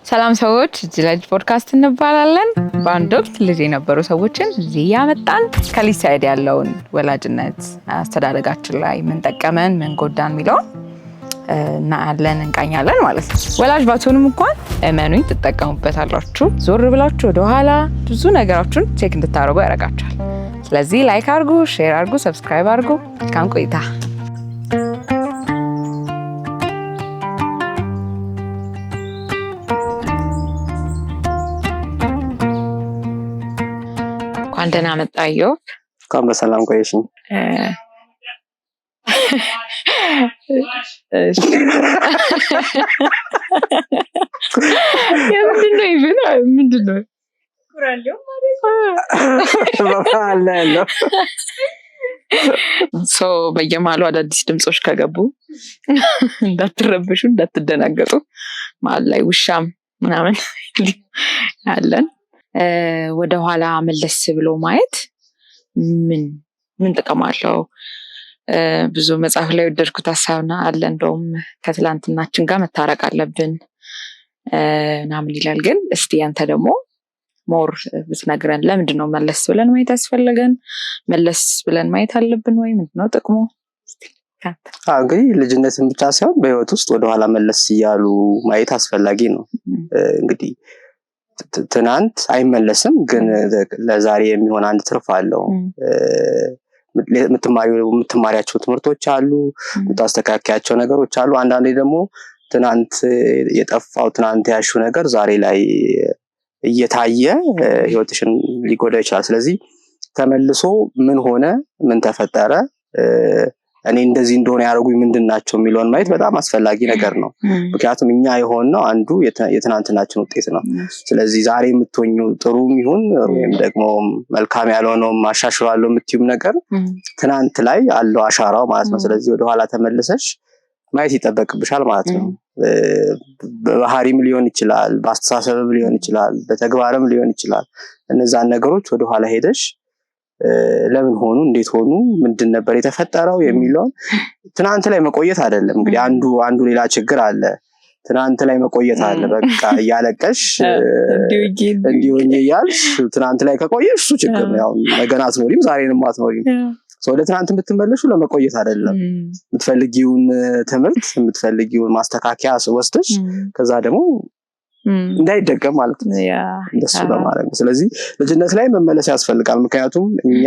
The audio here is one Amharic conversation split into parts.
ሰላም ሰዎች ጅላጅ ፖድካስት እንባላለን። በአንድ ወቅት ልጅ የነበሩ ሰዎችን እዚህ ያመጣን ከልጅ ሳይድ ያለውን ወላጅነት አስተዳደጋችን ላይ ምን ጠቀመን ምን ጎዳን የሚለውን እናያለን እንቃኛለን ማለት ነው። ወላጅ ባትሆኑም እንኳን እመኑኝ ትጠቀሙበታላችሁ። ዞር ብላችሁ ወደ ኋላ ብዙ ነገሮችን ቼክ እንድታደርጉ ያደርጋችኋል። ስለዚህ ላይክ አድርጉ፣ ሼር አድርጉ፣ ሰብስክራይብ አድርጉ። መልካም ቆይታ። እንኳን ደህና መጣየው። እንኳን በሰላም ቆየሽኝ። ምንድነው በየማሉ አዳዲስ ድምጾች ከገቡ እንዳትረብሹ፣ እንዳትደናገጡ። መሀል ላይ ውሻም ምናምን አለን። ወደ ኋላ መለስ ብሎ ማየት ምን ጥቅም አለው? ብዙ መጽሐፍ ላይ ወደድኩት ሀሳብና አለ። እንደውም ከትላንትናችን ጋር መታረቅ አለብን ምናምን ይላል። ግን እስቲ አንተ ደግሞ ሞር ብትነግረን፣ ለምንድን ነው መለስ ብለን ማየት ያስፈልገን? መለስ ብለን ማየት አለብን ወይ? ምንድነው ጥቅሙ? እንግዲህ ልጅነትን ብቻ ሳይሆን በህይወት ውስጥ ወደኋላ መለስ እያሉ ማየት አስፈላጊ ነው። እንግዲህ ትናንት አይመለስም፣ ግን ለዛሬ የሚሆን አንድ ትርፍ አለው። የምትማሪያቸው ትምህርቶች አሉ፣ የምታስተካክያቸው ነገሮች አሉ። አንዳንዴ ደግሞ ትናንት የጠፋው ትናንት ያሹ ነገር ዛሬ ላይ እየታየ ህይወትሽን ሊጎዳ ይችላል። ስለዚህ ተመልሶ ምን ሆነ፣ ምን ተፈጠረ፣ እኔ እንደዚህ እንደሆነ ያደረጉኝ ምንድናቸው የሚለውን ማየት በጣም አስፈላጊ ነገር ነው። ምክንያቱም እኛ የሆነው አንዱ የትናንትናችን ውጤት ነው። ስለዚህ ዛሬ የምትሆኙ ጥሩም ይሁን ወይም ደግሞ መልካም ያልሆነው ማሻሽላለሁ የምትዩም ነገር ትናንት ላይ አለው አሻራው ማለት ነው። ስለዚህ ወደኋላ ተመልሰሽ ማየት ይጠበቅብሻል ማለት ነው። በባህሪም ሊሆን ይችላል፣ በአስተሳሰብም ሊሆን ይችላል፣ በተግባርም ሊሆን ይችላል። እነዛን ነገሮች ወደኋላ ሄደሽ ለምን ሆኑ፣ እንዴት ሆኑ፣ ምንድን ነበር የተፈጠረው የሚለውን ትናንት ላይ መቆየት አይደለም። እንግዲህ አንዱ ሌላ ችግር አለ። ትናንት ላይ መቆየት አለ። በቃ እያለቀሽ እንዲሆኝ እያልሽ ትናንት ላይ ከቆየሽ እሱ ችግር ነው። ያው ነገን አትኖሪም፣ ዛሬንም አትኖሪም። ወደ ትናንት የምትመለሹ ለመቆየት አይደለም። የምትፈልጊውን ትምህርት የምትፈልጊውን ማስተካከያ ወስደሽ ከዛ ደግሞ እንዳይደገም ማለት ነው። እንደሱ ለማለት ነው። ስለዚህ ልጅነት ላይ መመለስ ያስፈልጋል። ምክንያቱም እኛ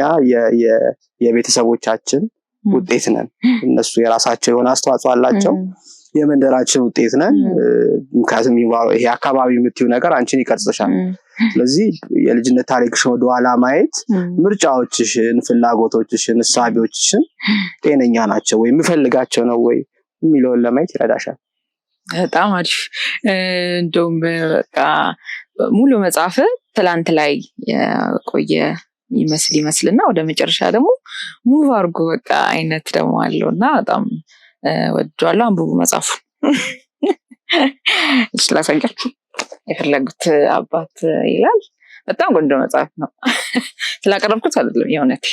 የቤተሰቦቻችን ውጤት ነን። እነሱ የራሳቸው የሆነ አስተዋጽኦ አላቸው። የመንደራችን ውጤት ነን። ምክንያቱም ይሄ አካባቢ የምትዩ ነገር አንቺን ይቀርጽሻል። ስለዚህ የልጅነት ታሪክሽን ወደኋላ ማየት ምርጫዎችሽን፣ ፍላጎቶችሽን፣ እሳቤዎችሽን ጤነኛ ናቸው ወይ፣ የምፈልጋቸው ነው ወይ የሚለውን ለማየት ይረዳሻል። በጣም አሪፍ። እንደውም በቃ ሙሉ መጽሐፍ ትላንት ላይ የቆየ ይመስልና ወደ መጨረሻ ደግሞ ሙቭ አድርጎ በቃ አይነት ደግሞ አለውና በጣም ወድጄዋለሁ። አንብቡ መጽሐፉ። ስላሳያችሁ የፈለጉት አባት ይላል። በጣም ቆንጆ መጽሐፍ ነው። ስላቀረብኩት አይደለም የእውነት።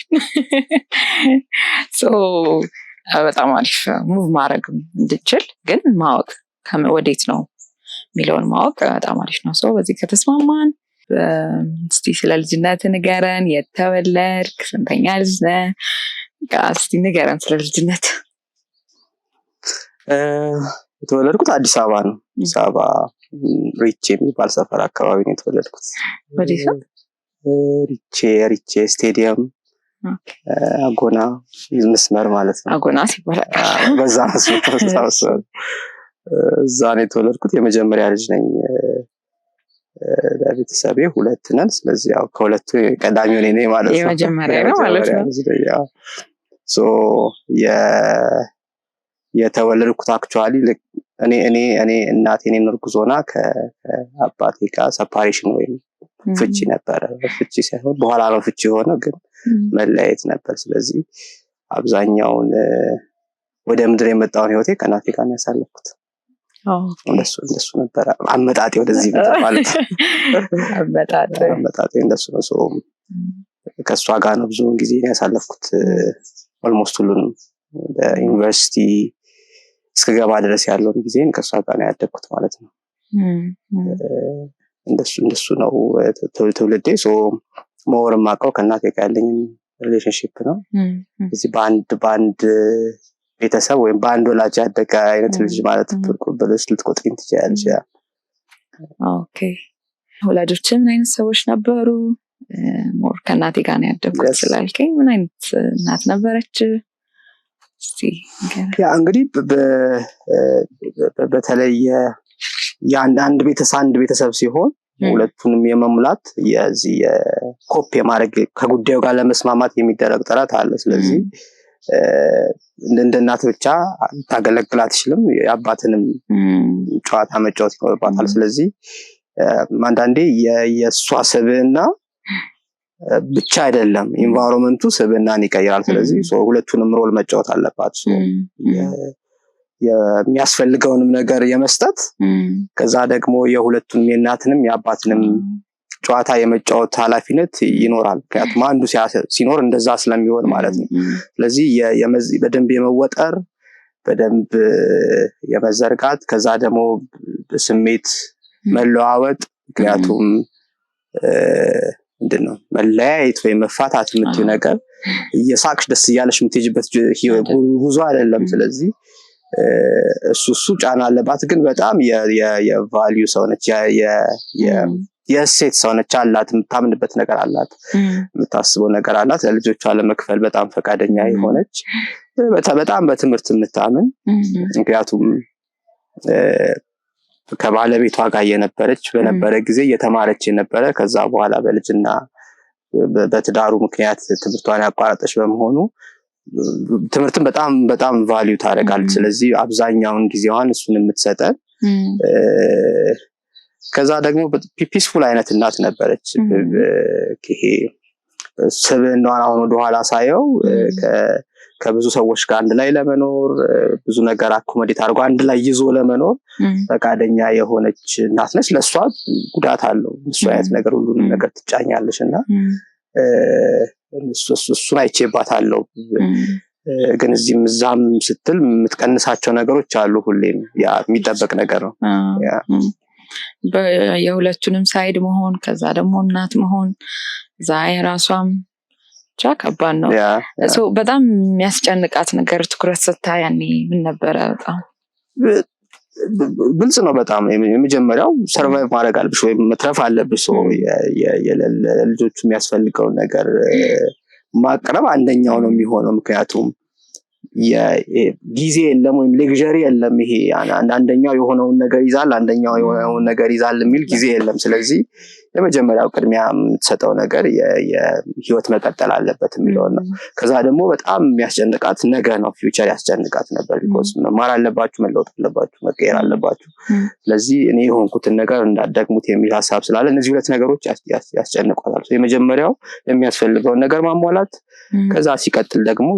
በጣም አሪፍ። ሙቭ ማድረግ እንድችል ግን ማወቅ ወዴት ነው የሚለውን ማወቅ በጣም አሪፍ ነው። በዚህ ከተስማማን እስቲ ስለ ልጅነት ንገረን። የተወለድክ ስንተኛ ልጅ ነህ? እስቲ ንገረን ስለ ልጅነት። የተወለድኩት አዲስ አበባ ነው። አዲስ አበባ ሪቼ የሚባል ሰፈር አካባቢ ነው የተወለድኩት። ወዴት ነው? ሪቼ ስቴዲየም አጎና መስመር ማለት ነው። አጎና ሲባል በዛ መስመር እዛ ነው የተወለድኩት። የመጀመሪያ ልጅ ነኝ። ለቤተሰቤ ሁለት ነን። ስለዚህ ያው ከሁለቱ ቀዳሚው ነኝ ማለት ነው። የመጀመሪያ ነው ማለት ነው። የተወለድኩት አክቹአሊ እኔ እናቴ እኔን እርጉዝ ሆና ከአባቴ ጋር ሰፓሬሽን ወይም ፍቺ ነበረ። ፍቺ ሳይሆን በኋላ ነው ፍቺ ሆነ፣ ግን መለያየት ነበር። ስለዚህ አብዛኛውን ወደ ምድር የመጣውን ህይወቴ ከእናቴ ጋር ነው ያሳለፍኩት። እንደሱ ነበር አመጣጤ ወደዚህ ማለት ነው። አመጣጤ እንደሱ ነው። ከሷ ጋር ነው ብዙውን ጊዜ ያሳለፍኩት። ኦልሞስት ሁሉንም በዩኒቨርሲቲ እስከገባ ድረስ ያለውን ጊዜን ከሷ ጋር ነው ያደግኩት ማለት ነው። እንደሱ ነው ትውልዴ። ሶ ሞር ማቀው ከእናቴ ጋር ያለኝ ሪሌሽንሺፕ ነው። እዚህ በአንድ ቤተሰብ ወይም በአንድ ወላጅ ያደገ አይነት ልጅ ማለት ብለሽ ልትቆጥሪኝ ትችያለሽ። ኦኬ ወላጆች ምን አይነት ሰዎች ነበሩ? ሞር ከእናቴ ጋር ነው ያደግኩት ስላልከኝ ምን አይነት እናት ነበረች? እንግዲህ በተለይ የአንድ ቤተሰብ ሲሆን ሁለቱንም የመሙላት የዚህ ኮፕ የማድረግ ከጉዳዩ ጋር ለመስማማት የሚደረግ ጥረት አለ። ስለዚህ እንደ እናት ብቻ ታገለግል አትችልም፣ የአባትንም ጨዋታ መጫወት ይኖርባታል። ስለዚህ አንዳንዴ የእሷ ስብዕና ብቻ አይደለም ኢንቫይሮንመንቱ ስብዕናን ይቀይራል። ስለዚህ ሁለቱንም ሮል መጫወት አለባት። የሚያስፈልገውንም ነገር የመስጠት ከዛ ደግሞ የሁለቱንም የእናትንም የአባትንም ጨዋታ የመጫወት ኃላፊነት ይኖራል። ምክንያቱም አንዱ ሲኖር እንደዛ ስለሚሆን ማለት ነው። ስለዚህ በደንብ የመወጠር በደንብ የመዘርጋት ከዛ ደግሞ ስሜት መለዋወጥ ምክንያቱም ምንድነው መለያየት ወይ መፋታት የምትይው ነገር እየሳቅሽ ደስ እያለሽ የምትሄጂበት ጉዞ አይደለም። ስለዚህ እሱ ጫና አለባት። ግን በጣም የቫልዩ ሰው ነች፣ የእሴት ሰው ነች። አላት የምታምንበት ነገር አላት፣ የምታስበው ነገር አላት። ለልጆቿ ለመክፈል በጣም ፈቃደኛ የሆነች በጣም በትምህርት የምታምን ምክንያቱም ከባለቤቷ ጋር የነበረች በነበረ ጊዜ እየተማረች የነበረ ከዛ በኋላ በልጅና በትዳሩ ምክንያት ትምህርቷን ያቋረጠች በመሆኑ ትምህርትን በጣም ቫልዩ ታደርጋለች። ስለዚህ አብዛኛውን ጊዜዋን እሱን የምትሰጠን ከዛ ደግሞ ፒስፉል አይነት እናት ነበረች። ይሄ ስብዕናዋን አሁን ወደኋላ ሳየው ከብዙ ሰዎች ጋር አንድ ላይ ለመኖር ብዙ ነገር አኮሞዴት አድርጎ አንድ ላይ ይዞ ለመኖር ፈቃደኛ የሆነች እናት ነች። ለሷ ጉዳት አለው እሱ አይነት ነገር ሁሉንም ነገር ትጫኛለሽና እሱን አይቼባታለሁ። ግን እዚህም እዛም ስትል የምትቀንሳቸው ነገሮች አሉ። ሁሌም ያ የሚጠበቅ ነገር ነው። የሁለቱንም ሳይድ መሆን ከዛ ደግሞ እናት መሆን እዛ የራሷም ብቻ ከባድ ነው። በጣም የሚያስጨንቃት ነገር ትኩረት ስታ ያኔ ምን ነበረ? በጣም ግልጽ ነው። በጣም የመጀመሪያው ሰርቫይቭ ማድረግ አለብሽ ወይም መትረፍ አለብሽ። ለልጆቹ የሚያስፈልገውን ነገር ማቅረብ አንደኛው ነው የሚሆነው። ምክንያቱም ጊዜ የለም ወይም ሌክዠሪ የለም። ይሄ አንደኛው የሆነውን ነገር ይዛል አንደኛው የሆነውን ነገር ይዛል የሚል ጊዜ የለም። ስለዚህ የመጀመሪያው ቅድሚያ የምትሰጠው ነገር የህይወት መቀጠል አለበት የሚለው ነው። ከዛ ደግሞ በጣም የሚያስጨንቃት ነገ ነው፣ ፊውቸር ያስጨንቃት ነበር። ቢኮዝ መማር አለባችሁ፣ መለወጥ አለባችሁ፣ መቀየር አለባችሁ። ስለዚህ እኔ የሆንኩትን ነገር እንዳትደግሙት የሚል ሀሳብ ስላለ እነዚህ ሁለት ነገሮች ያስጨንቋታል። የመጀመሪያው የሚያስፈልገውን ነገር ማሟላት፣ ከዛ ሲቀጥል ደግሞ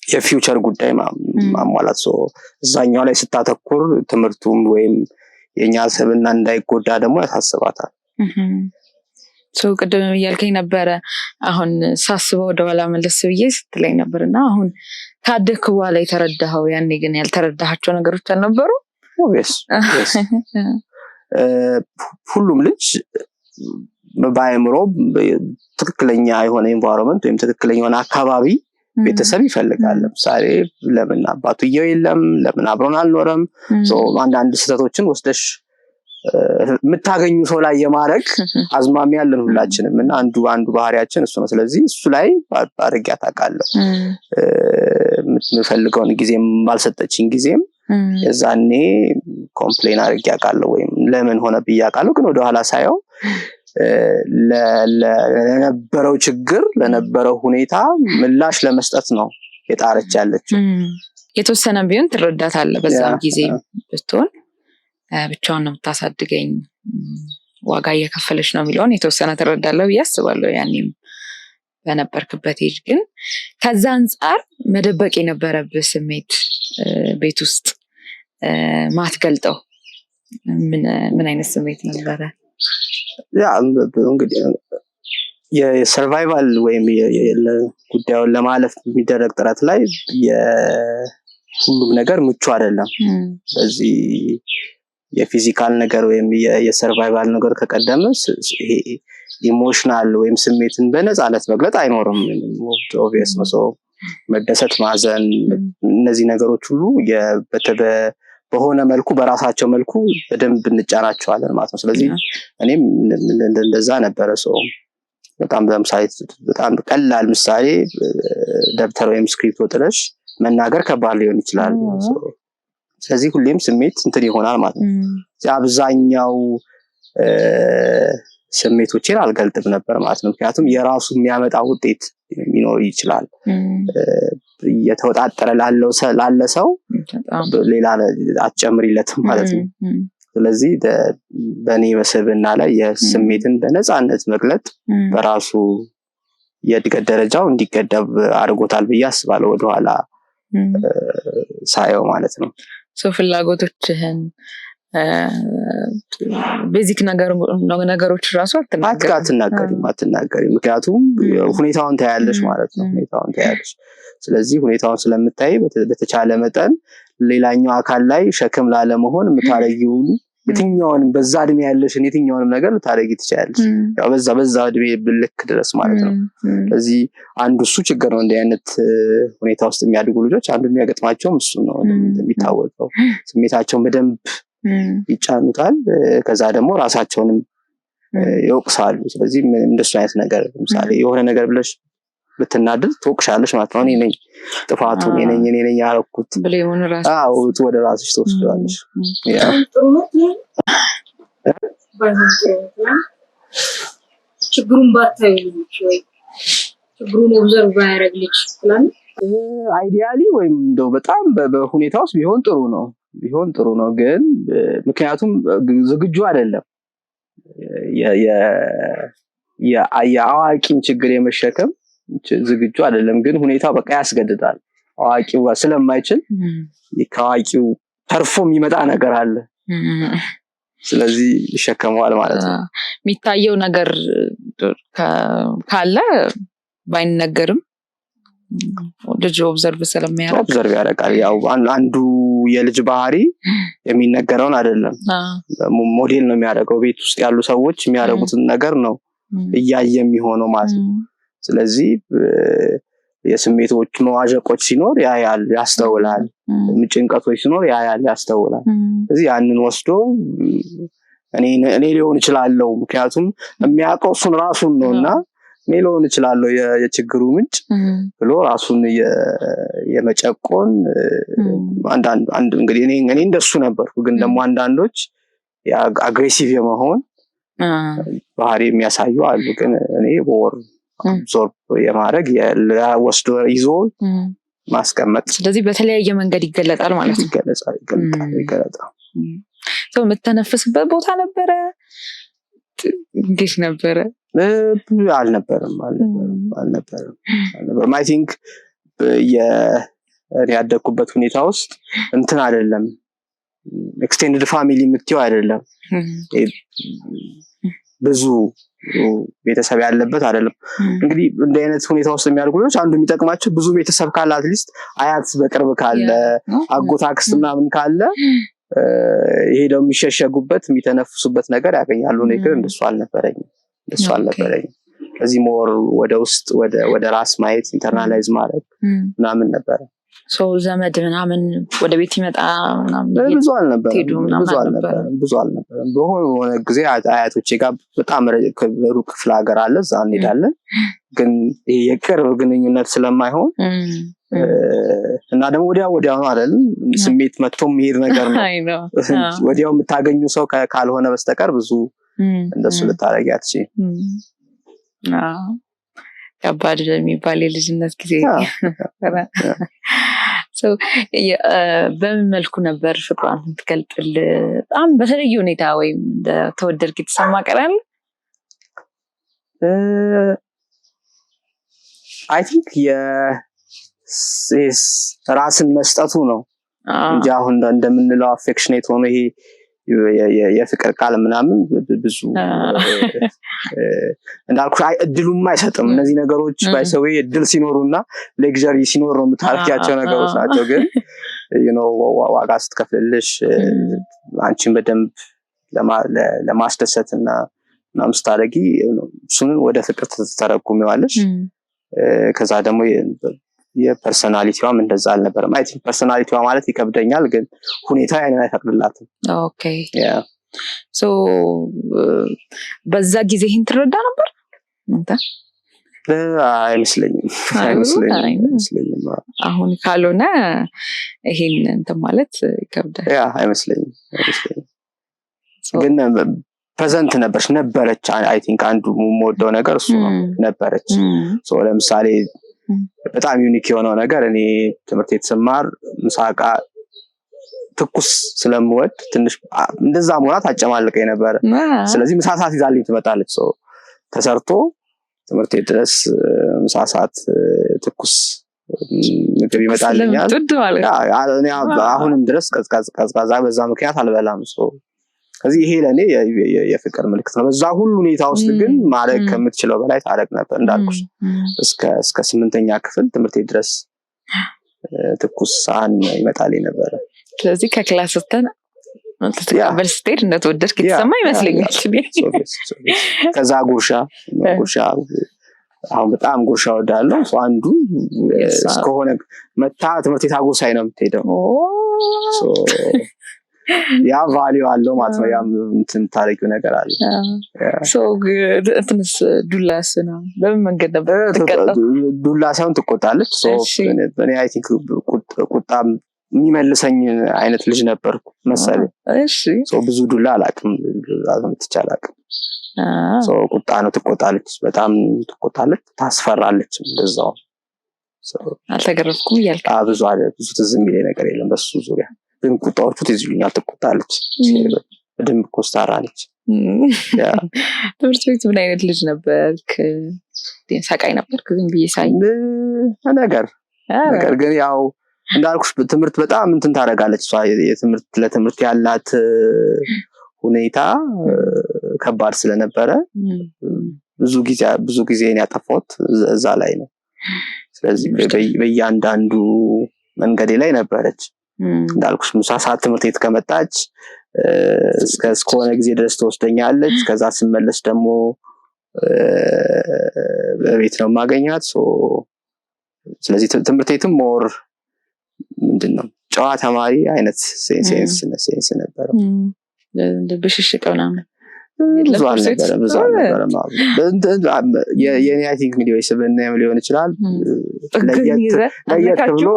የፊውቸር ጉዳይ ማሟላት። እዛኛው ላይ ስታተኩር ትምህርቱም ወይም የኛ ስብዕና እንዳይጎዳ ደግሞ ያሳስባታል። ቅድም እያልከኝ ነበረ አሁን ሳስበው ወደኋላ መለስ ብዬ ስትለኝ ነበርና አሁን ካደግክ በኋላ የተረዳኸው ያኔ ግን ያልተረዳሃቸው ነገሮች አልነበሩ? ሁሉም ልጅ በአእምሮ ትክክለኛ የሆነ ኤንቫይሮንመንት ወይም ትክክለኛ የሆነ አካባቢ ቤተሰብ ይፈልጋል። ለምሳሌ ለምን አባቱየው የለም፣ ለምን አብሮን አልኖረም፣ አንዳንድ ስህተቶችን ወስደሽ የምታገኙ ሰው ላይ የማድረግ አዝማሚያ ያለን ሁላችንም እና አንዱ ባህሪያችን እሱ ነው። ስለዚህ እሱ ላይ አድርጌ አውቃለሁ። የምፈልገውን ጊዜም ባልሰጠችኝ ጊዜም የዛኔ ኮምፕሌን አድርጌ አውቃለሁ ወይም ለምን ሆነ ብዬ አውቃለሁ። ግን ወደኋላ ሳየው ለነበረው ችግር ለነበረው ሁኔታ ምላሽ ለመስጠት ነው የጣረች ያለችው። የተወሰነ ቢሆን ትረዳታለህ። በዛም ጊዜ ብትሆን ብቻውን ነው የምታሳድገኝ ዋጋ እየከፈለች ነው የሚለውን የተወሰነ ትረዳለህ ብዬ አስባለሁ ያኔም በነበርክበት ኤጅ። ግን ከዛ አንጻር መደበቅ የነበረብህ ስሜት ቤት ውስጥ ማትገልጠው ምን አይነት ስሜት ነበረ? እንግዲህ የሰርቫይቫል ወይም ጉዳዩን ለማለፍ የሚደረግ ጥረት ላይ ሁሉም ነገር ምቹ አይደለም። በዚህ የፊዚካል ነገር ወይም የሰርቫይቫል ነገር ከቀደመ ይሄ ኢሞሽናል ወይም ስሜትን በነፃነት መግለጥ አይኖርም። ኦብቪየስ ነው። ሰው መደሰት፣ ማዘን እነዚህ ነገሮች ሁሉ በሆነ መልኩ በራሳቸው መልኩ በደንብ እንጫናቸዋለን ማለት ነው። ስለዚህ እኔም እንደዛ ነበረ። ሰው በጣም ለምሳሌ በጣም ቀላል ምሳሌ ደብተር ወይም ስክሪፕት ወጥረሽ መናገር ከባድ ሊሆን ይችላል። ስለዚህ ሁሌም ስሜት እንትን ይሆናል ማለት ነው። አብዛኛው ስሜቶችን አልገልጥም ነበር ማለት ነው። ምክንያቱም የራሱ የሚያመጣ ውጤት ሊኖር ይችላል። እየተወጣጠረ ላለ ሰው ሌላ አትጨምሪለትም ማለት ነው። ስለዚህ በእኔ መስብና ላይ የስሜትን በነፃነት መግለጥ በራሱ የእድገት ደረጃው እንዲገደብ አድርጎታል ብዬ አስባለሁ፣ ወደኋላ ሳየው ማለት ነው። ፍላጎቶችህን ቤዚክ ነገሮች ራሱ አትናገሪ፣ ምክንያቱም ሁኔታውን ታያለሽ ማለት ነው። ሁኔታውን ታያለሽ። ስለዚህ ሁኔታውን ስለምታይ በተቻለ መጠን ሌላኛው አካል ላይ ሸክም ላለመሆን የምታረጊውን የትኛውንም በዛ እድሜ ያለሽን የትኛውንም ነገር ልታረጊ ትችያለሽ። ያው በዛ እድሜ ብልክ ድረስ ማለት ነው። ስለዚህ አንዱ እሱ ችግር ነው። እንዲህ አይነት ሁኔታ ውስጥ የሚያድጉ ልጆች አንዱ የሚያገጥማቸውም እሱ ነው። እንደሚታወቀው ስሜታቸውን በደንብ ይጫኑታል። ከዛ ደግሞ ራሳቸውንም ይወቅሳሉ። ስለዚህ እንደሱ አይነት ነገር ለምሳሌ የሆነ ነገር ብለሽ ብትናደድ ትወቅሻለሽ ማለት ነው። እኔ ነኝ ጥፋቱ፣ እኔ ነኝ ያረኩት ብለውን ራስ ወደ ራስሽ ትወስጂዋለሽ። ችግሩን ባታዩ ወይ ችግሩን ኦብዘርቭ ባያረግ ልጅ ፕላን አይዲያሊ ወይም እንደው በጣም በሁኔታ ውስጥ ቢሆን ጥሩ ነው። ግን ምክንያቱም ዝግጁ አይደለም የአዋቂን ችግር የመሸከም ዝግጁ አይደለም። ግን ሁኔታው በቃ ያስገድዳል። አዋቂው ስለማይችል ከአዋቂው ተርፎ የሚመጣ ነገር አለ። ስለዚህ ይሸከመዋል ማለት ነው። የሚታየው ነገር ካለ ባይነገርም ልጅ ኦብዘርቭ ያደርጋል። ያው አንዱ የልጅ ባህሪ የሚነገረውን አይደለም ሞዴል ነው የሚያደርገው። ቤት ውስጥ ያሉ ሰዎች የሚያደርጉትን ነገር ነው እያየ የሚሆነው ማለት ነው። ስለዚህ የስሜቶች መዋዠቆች ሲኖር ያያል፣ ያስተውላል። ጭንቀቶች ሲኖር ያያል፣ ያስተውላል። ስለዚህ ያንን ወስዶ እኔ ሊሆን ይችላልው ምክንያቱም የሚያውቀው እሱን ራሱን ነውና እኔ ሊሆን ይችላልው የችግሩ ምንጭ ብሎ ራሱን የመጨቆን አንድ እንግዲህ እኔ እንደሱ ነበርኩ። ግን ደግሞ አንዳንዶች አግሬሲቭ የመሆን ባህሪ የሚያሳዩ አሉ። ግን እኔ ዞር የማድረግ ወስዶ ይዞ ማስቀመጥ። ስለዚህ በተለያየ መንገድ ይገለጣል ማለት ነው። ይገለጣል። ሰው የምተነፍስበት ቦታ ነበረ? እንዴት ነበረ? አልነበረም። አይ ቲንክ ያደግኩበት ሁኔታ ውስጥ እንትን አይደለም፣ ኤክስቴንድድ ፋሚሊ የምትይው አይደለም፣ ብዙ ቤተሰብ ያለበት አይደለም። እንግዲህ እንደ አይነት ሁኔታ ውስጥ የሚያድጉ ልጆች አንዱ የሚጠቅማቸው ብዙ ቤተሰብ ካለ፣ አትሊስት አያት በቅርብ ካለ፣ አጎት አክስት ምናምን ካለ ሄደው የሚሸሸጉበት የሚተነፍሱበት ነገር ያገኛሉ። እኔ ግን እንደሱ አልነበረኝም። ስለዚህ ሞር ወደ ውስጥ ወደ ራስ ማየት ኢንተርናላይዝ ማድረግ ምናምን ነበረ። ዘመድ ምናምን ወደ ቤት ይመጣ ምናምን ብዙ አልነበረም። በሆነ ጊዜ አያቶቼ ጋር በጣም ሩቅ ክፍለ ሀገር አለ፣ እዛ እንሄዳለን። ግን ይሄ የቅርብ ግንኙነት ስለማይሆን እና ደግሞ ወዲያው ነው አይደል ስሜት መጥቶ የሚሄድ ነገር ነው። ወዲያው የምታገኙ ሰው ካልሆነ በስተቀር ብዙ እንደሱ ልታረጊ አትችይም። ከባድ የሚባል የልጅነት ጊዜ። በምን መልኩ ነበር ፍቅሯን ትገልጥል? በጣም በተለየ ሁኔታ ወይም እንደተወደድክ የተሰማ ቀን? አይ ቲንክ ራስን መስጠቱ ነው እንጂ አሁን እንደምንለው አፌክሽኔት ሆኖ ይሄ የፍቅር ቃል ምናምን ብዙ እንዳልኩ እድሉም አይሰጥም። እነዚህ ነገሮች ባይሰው እድል ሲኖሩና ሌክዠሪ ሲኖር ነው የምታርኪያቸው ነገሮች ናቸው። ግን ዋጋ ስትከፍልልሽ አንቺን በደንብ ለማስደሰትና ምናምን ስታደርጊ እሱን ወደ ፍቅር ተተረጉሚዋለሽ። ከዛ ደግሞ የፐርሰናሊቲዋም እንደዛ አልነበረም። አይ ቲንክ ፐርሰናሊቲዋ ማለት ይከብደኛል፣ ግን ሁኔታ ያንን አይፈቅድላትም። ኦኬ ሶ በዛ ጊዜ ይህን ትረዳ ነበር አንተ? አይመስለኝም። አሁን ካልሆነ ይሄን እንትን ማለት ይከብዳል። አይመስለኝም። ግን ፕሬዘንት ነበረች። አይ ቲንክ አንዱ የምወደው ነገር እሱ ነው፣ ነበረች። ለምሳሌ በጣም ዩኒክ የሆነው ነገር እኔ ትምህርት የተሰማር ምሳቃ ትኩስ ስለምወድ ትንሽ እንደዛ ሞላት አጨማልቀኝ ነበር። ስለዚህ ምሳ ሰዓት ይዛልኝ ትመጣለች። ተሰርቶ ትምህርት ድረስ ምሳ ሰዓት ትኩስ ምግብ ይመጣልኛል። አሁንም ድረስ ቀዝቃዛ በዛ ምክንያት አልበላም። ስለዚህ ይሄ ለኔ የፍቅር ምልክት ነው። በዛ ሁሉ ሁኔታ ውስጥ ግን ማድረግ ከምትችለው በላይ ታረግ ነበር። እንዳልኩሽ እስከ 8ኛ ክፍል ትምህርት ድረስ ትኩስ ሳህን ይመጣልኝ ነበር። ስለዚህ ከክላስ ወጥተን ተቀበል ስትሄድ እንደተወደድክ የተሰማ ይመስለኛል። ከዛ ጉርሻ አሁን በጣም ጉርሻ ወዳለው አንዱ እስከሆነ መታ ትምህርት ቤት አጉርሳይ ነው የምትሄደው። ያ ቫልዩ አለው ማለት ነው። ያ እንትን ታሪኩ ነገር አለ። እንትንስ ዱላስ ነው በምን መንገድ ነበር ትቀጣው? ዱላ ሳይሆን ትቆጣለች። እኔ አይ ቲንክ ቁጣም የሚመልሰኝ አይነት ልጅ ነበርኩ መሰለኝ። ብዙ ዱላ አላውቅም፣ አላውቅም። ቁጣ ነው። ትቆጣለች፣ በጣም ትቆጣለች፣ ታስፈራለች። እንደዛው አልተገረፍኩም እያልክ ብዙ ትዝ የሚለኝ ነገር የለም በሱ ዙሪያ። ግን ቁጣዎቹ ትዝ ይሉኛል። ትቆጣለች፣ በደንብ ኮስታራ ነች። ትምህርት ቤት ምን አይነት ልጅ ነበርክ? ሰቃይ ነበርክ? ዝም ብዬ ሳይ ነገር ግን ያው እንዳልኩሽ ትምህርት በጣም እንትን ታደርጋለች እሷ። ለትምህርት ያላት ሁኔታ ከባድ ስለነበረ ብዙ ጊዜ ያጠፋሁት እዛ ላይ ነው። ስለዚህ በእያንዳንዱ መንገዴ ላይ ነበረች። እንዳልኩሽ ምሳ ሰዓት ትምህርት ቤት ከመጣች እስከሆነ ጊዜ ድረስ ትወስደኛለች። ከዛ ስመለስ ደግሞ በቤት ነው የማገኛት። ስለዚህ ትምህርት ቤትም ሞር ምንድነው ጨዋ ተማሪ አይነት ሴንስ ነበር። ብሽሽቅ ምናምን ብዙ አልነበረም። የኔ አይ ቲንክ እንግዲህ ወይ ስብናም ሊሆን ይችላል ለየት ብሎ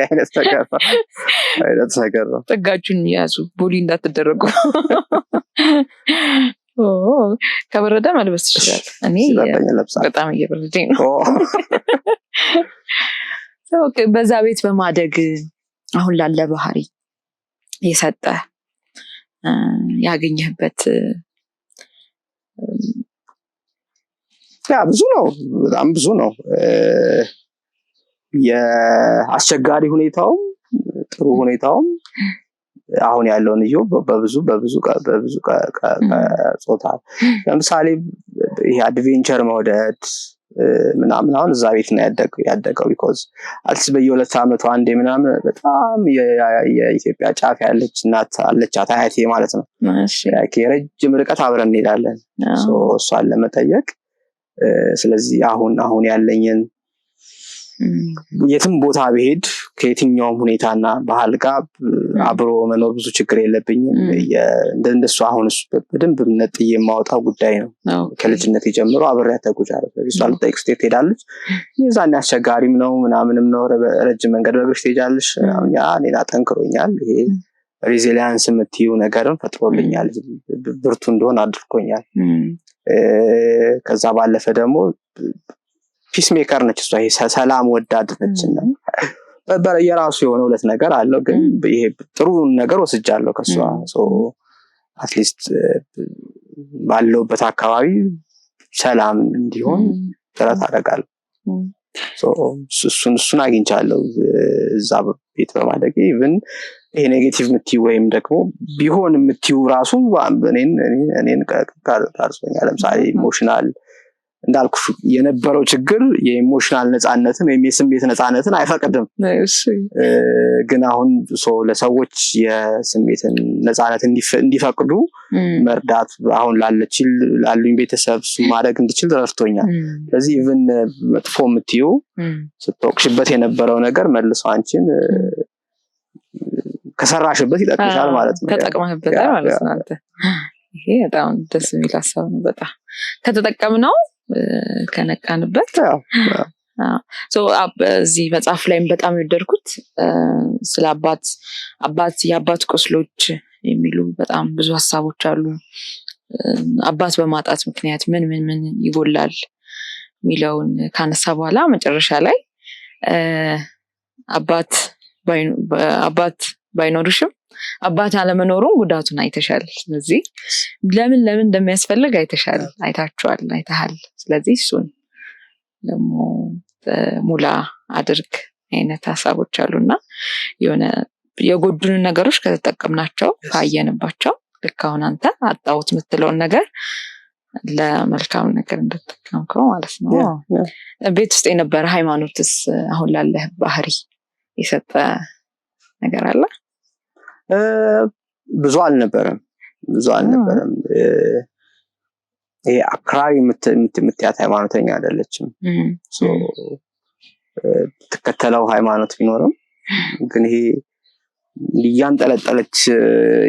አይነት ነገር ነው። ጥጋችሁን ያዙ፣ ቦሊ እንዳትደረጉ። ከበረዳ መልበስ ይችላል። እኔ በጣም እየበረደኝ ነው። በዛ ቤት በማደግ አሁን ላለ ባህሪ የሰጠ ያገኘህበት ብዙ ነው፣ በጣም ብዙ ነው። የአስቸጋሪ ሁኔታውም ጥሩ ሁኔታውም አሁን ያለውን እዩ በብዙ ጾታ ለምሳሌ ይሄ አድቬንቸር መውደድ ምናምን አሁን እዛ ቤት ነው ያደገው። ቢኮዝ አልስ በየ2 አመቱ አንዴ ምናምን በጣም የኢትዮጵያ ጫፍ ያለች እናት አለቻት፣ አያቴ ማለት ነው። ረጅም ርቀት አብረን እንሄዳለን እሷን ለመጠየቅ። ስለዚህ አሁን ያለኝን የትም ቦታ ብሄድ ከየትኛውም ሁኔታና ባህል ጋር አብሮ መኖር ብዙ ችግር የለብኝም። እንደሱ አሁን በደንብ ነጥዬ የማወጣው ጉዳይ ነው። ከልጅነት ጀምሮ አብሬያት ተጉዣለሁ። ስለዚህ እሷ ልጠይቅ ስትሄድ ትሄዳለች። የዛኔ አስቸጋሪም ነው ምናምንም ነው። ረጅም መንገድ በእግርሽ ትሄጃለሽ። ያ እኔን አጠንክሮኛል። ይሄ ሬዚሊያንስ የምትይው ነገርን ፈጥሮልኛል። ብርቱ እንደሆን አድርጎኛል። ከዛ ባለፈ ደግሞ ፒስ ሜከር ነች እሷ። ይሄ ሰላም ወዳድ ነችና የራሱ የሆነ ሁለት ነገር አለው። ግን ይሄ ጥሩ ነገር ወስጃለሁ ከሷ። አትሊስት ባለውበት አካባቢ ሰላም እንዲሆን ጥረት አደርጋለሁ። እሱን አግኝቻለሁ እዛ ቤት በማደግ። ኢቭን ይሄ ኔጌቲቭ የምትይው ወይም ደግሞ ቢሆን የምትይው ራሱ እኔን ቀርጾኛል። ለምሳሌ ኢሞሽናል እንዳልኩሽ የነበረው ችግር የኢሞሽናል ነፃነትን ወይም የስሜት ነፃነትን አይፈቅድም። ግን አሁን ለሰዎች የስሜትን ነፃነት እንዲፈቅዱ መርዳት አሁን ላሉኝ ቤተሰብ ማድረግ እንድችል ረድቶኛል። ስለዚህ ኢቭን መጥፎ የምትይው ስትወቅሽበት የነበረው ነገር መልሶ አንቺን ከሰራሽበት ይጠቅምሻል ማለት ነው። ተጠቅመህበታል ማለት ነው አንተ። ይሄ በጣም ደስ የሚል ሀሳብ ነው። በጣም ከተጠቀምነው ከነቃንበት እዚህ መጽሐፍ ላይም በጣም የወደድኩት ስለ የአባት ቁስሎች የሚሉ በጣም ብዙ ሀሳቦች አሉ። አባት በማጣት ምክንያት ምን ይጎላል የሚለውን ካነሳ በኋላ መጨረሻ ላይ አባት ባይኖርሽም አባት አለመኖሩን ጉዳቱን አይተሻል። ስለዚህ ለምን እንደሚያስፈልግ አይተሃል። ስለዚህ እሱን ደግሞ ሙላ አድርግ አይነት ሀሳቦች አሉና የሆነ የጎዱንን ነገሮች ከተጠቀምናቸው ካየንባቸው ልክ አሁን አንተ አጣሁት የምትለውን ነገር ለመልካም ነገር እንደተጠቀምከው ማለት ነው። ቤት ውስጥ የነበረ ሃይማኖትስ አሁን ላለህ ባህሪ የሰጠ ነገር አለ? ብዙ አልነበረም። ይሄ አክራሪ የምትያት ሃይማኖተኛ አይደለችም። ትከተለው ሃይማኖት ቢኖርም ግን ይሄ እያንጠለጠለች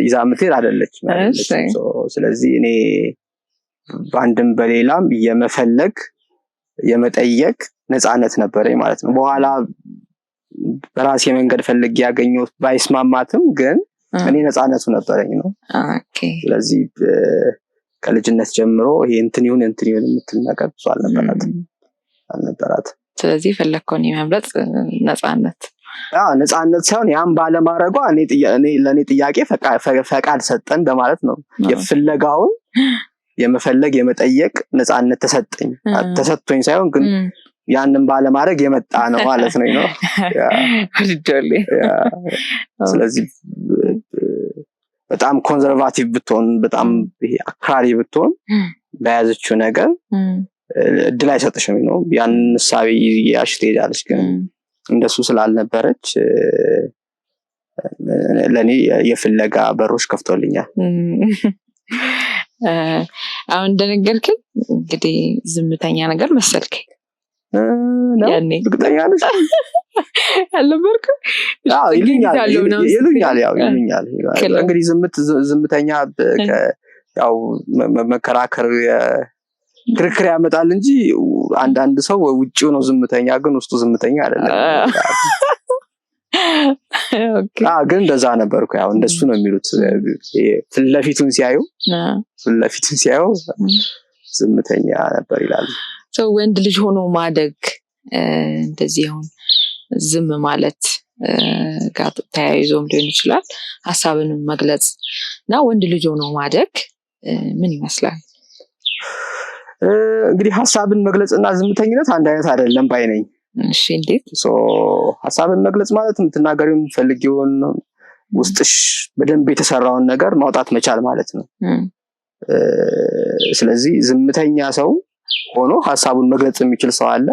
ይዛ የምትሄድ አይደለችም። ስለዚህ እኔ በአንድም በሌላም የመፈለግ የመጠየቅ ነፃነት ነበረኝ ማለት ነው። በኋላ በራሴ መንገድ ፈልጌ ያገኘሁት ባይስማማትም ግን እኔ ነፃነቱ ነበረኝ ነው። ስለዚህ ከልጅነት ጀምሮ ይሄ እንትን ይሁን የምትል ነገር ብዙ አልነበራት። ስለዚህ ፈለግከውን የመምረጥ ነፃነት ሳይሆን ያን ባለማድረጓ ለእኔ ጥያቄ ፈቃድ ሰጠን በማለት ነው። የፍለጋውን የመፈለግ የመጠየቅ ነፃነት ተሰጥቶኝ ሳይሆን ግን ያንን ባለማድረግ የመጣ ነው ማለት ነው። ስለዚህ በጣም ኮንዘርቫቲቭ ብትሆን በጣም አክራሪ ብትሆን በያዘችው ነገር እድል አይሰጥሽም ነው። ያን ሳቢ ያሽ ትሄዳለች። ግን እንደሱ ስላልነበረች ለኔ የፍለጋ በሮች ከፍቶልኛል። አሁን እንደነገርክኝ እንግዲህ ዝምተኛ ነገር መሰልከኝ። ያኔ እርግጠኛ ነሽ? አልነበርኩም? ይሉኛል። እንግዲህ ዝምተኛ ያው መከራከር ክርክር ያመጣል እንጂ አንዳንድ ሰው ውጪው ነው ዝምተኛ፣ ግን ውስጡ ዝምተኛ አይደለም። ግን እንደዛ ነበርኩ። ያው እንደሱ ነው የሚሉት። ፍለፊቱን ሲያዩ ዝምተኛ ነበር ይላሉ። ወንድ ልጅ ሆኖ ማደግ እንደዚህ አሁን ዝም ማለት ጋር ተያይዞም ሊሆን ይችላል፣ ሀሳብን መግለጽ እና ወንድ ልጅ ሆኖ ማደግ ምን ይመስላል? እንግዲህ ሀሳብን መግለጽና ዝምተኝነት አንድ አይነት አይደለም ባይ ነኝ። እሺ፣ እንዴት? ሀሳብን መግለጽ ማለት የምትናገሪውን ፈልጊውን ውስጥሽ በደንብ የተሰራውን ነገር ማውጣት መቻል ማለት ነው። ስለዚህ ዝምተኛ ሰው ሆኖ ሀሳቡን መግለጽ የሚችል ሰው አለ።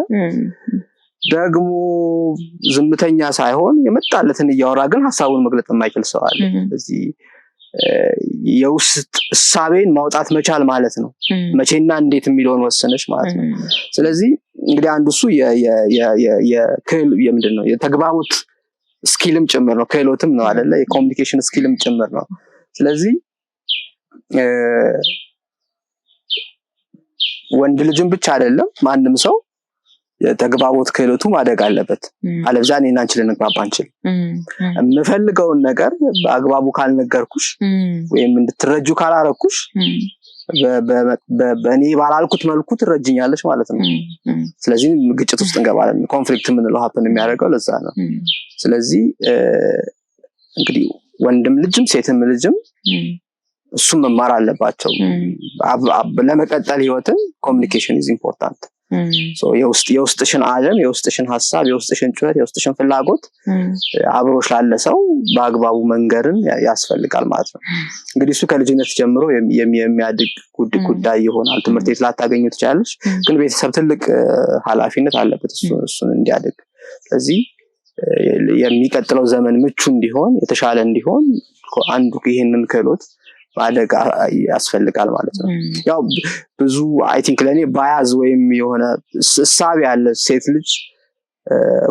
ደግሞ ዝምተኛ ሳይሆን የመጣለትን እያወራ ግን ሀሳቡን መግለጽ የማይችል ሰው አለ። ስለዚህ የውስጥ እሳቤን ማውጣት መቻል ማለት ነው። መቼና እንዴት የሚለውን ወሰነች ማለት ነው። ስለዚህ እንግዲህ አንዱ እሱ የምንድነው የተግባቦት ስኪልም ጭምር ነው፣ ክህሎትም ነው አይደለ? የኮሚኒኬሽን ስኪልም ጭምር ነው። ስለዚህ ወንድ ልጅም ብቻ አይደለም ማንም ሰው የተግባቦት ክህሎቱ ማደግ አለበት። አለበለዚያ እኔና አንቺ ልንግባባ አንችልም። የምፈልገውን ነገር በአግባቡ ካልነገርኩሽ ወይም እንድትረጁ ካላረኩሽ በእኔ ባላልኩት መልኩ ትረጅኛለሽ ማለት ነው። ስለዚህ ግጭት ውስጥ እንገባለን። ኮንፍሊክት የምንለው ሀፕን የሚያደርገው ለዛ ነው። ስለዚህ እንግዲህ ወንድም ልጅም ሴትም ልጅም እሱም መማር አለባቸው ለመቀጠል ህይወትን። ኮሚኒኬሽን ኢዝ ኢምፖርታንት። የውስጥሽን ዓለም የውስጥሽን ሐሳብ የውስጥሽን ጩኸት የውስጥሽን ፍላጎት አብሮሽ ላለ ሰው በአግባቡ መንገርን ያስፈልጋል ማለት ነው። እንግዲህ እሱ ከልጅነት ጀምሮ የሚያድግ ጉዳይ ይሆናል። ትምህርት ቤት ላታገኙ ትችላለሽ፣ ግን ቤተሰብ ትልቅ ኃላፊነት አለበት እሱን እንዲያድግ። ስለዚህ የሚቀጥለው ዘመን ምቹ እንዲሆን የተሻለ እንዲሆን አንዱ ይሄንን ክህሎት ማደግ ያስፈልጋል ማለት ነው። ያው ብዙ አይ ቲንክ ለኔ ባያዝ ወይም የሆነ እሳቤ ያለ ሴት ልጅ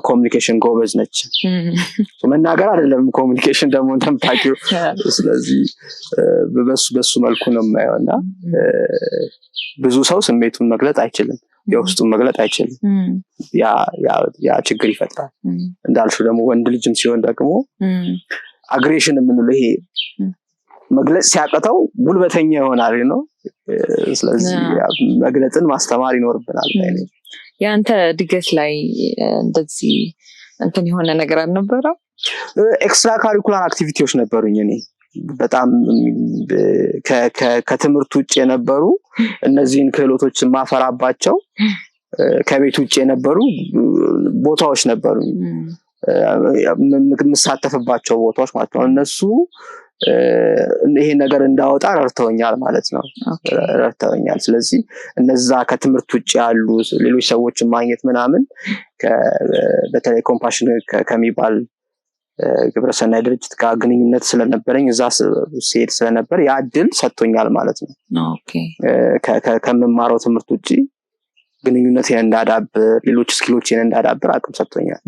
ኮሚኒኬሽን ጎበዝ ነች። መናገር አይደለም ኮሚኒኬሽን ደግሞ እንደምታውቂው። ስለዚህ በሱ መልኩ ነው የማየውና ብዙ ሰው ስሜቱን መግለጽ አይችልም፣ የውስጡን መግለጽ አይችልም። ያ ችግር ይፈጥራል። እንዳልሽው ደግሞ ወንድ ልጅም ሲሆን ደግሞ አግሬሽን የምንለው ይሄ መግለጽ ሲያቀተው ጉልበተኛ ይሆናል ነው። ስለዚህ መግለጽን ማስተማር ይኖርብናል። ያንተ ድገት ላይ እንደዚህ እንትን የሆነ ነገር አልነበረም? ኤክስትራ ካሪኩላር አክቲቪቲዎች ነበሩኝ እኔ በጣም ከትምህርት ውጭ የነበሩ እነዚህን ክህሎቶችን ማፈራባቸው ከቤት ውጭ የነበሩ ቦታዎች ነበሩ፣ የምሳተፍባቸው ቦታዎች ማለት ነው። እነሱ ይሄ ነገር እንዳወጣ ረድተውኛል ማለት ነው። ረድተውኛል። ስለዚህ እነዛ ከትምህርት ውጭ ያሉ ሌሎች ሰዎችን ማግኘት ምናምን በተለይ ኮምፓሽን ከሚባል ግብረሰናይ ድርጅት ጋር ግንኙነት ስለነበረኝ እዛ ሲሄድ ስለነበር ያ እድል ሰጥቶኛል ማለት ነው። ከመማረው ትምህርት ውጭ ግንኙነቴን እንዳዳብር ሌሎች ስኪሎችን እንዳዳብር አቅም ሰጥቶኛል።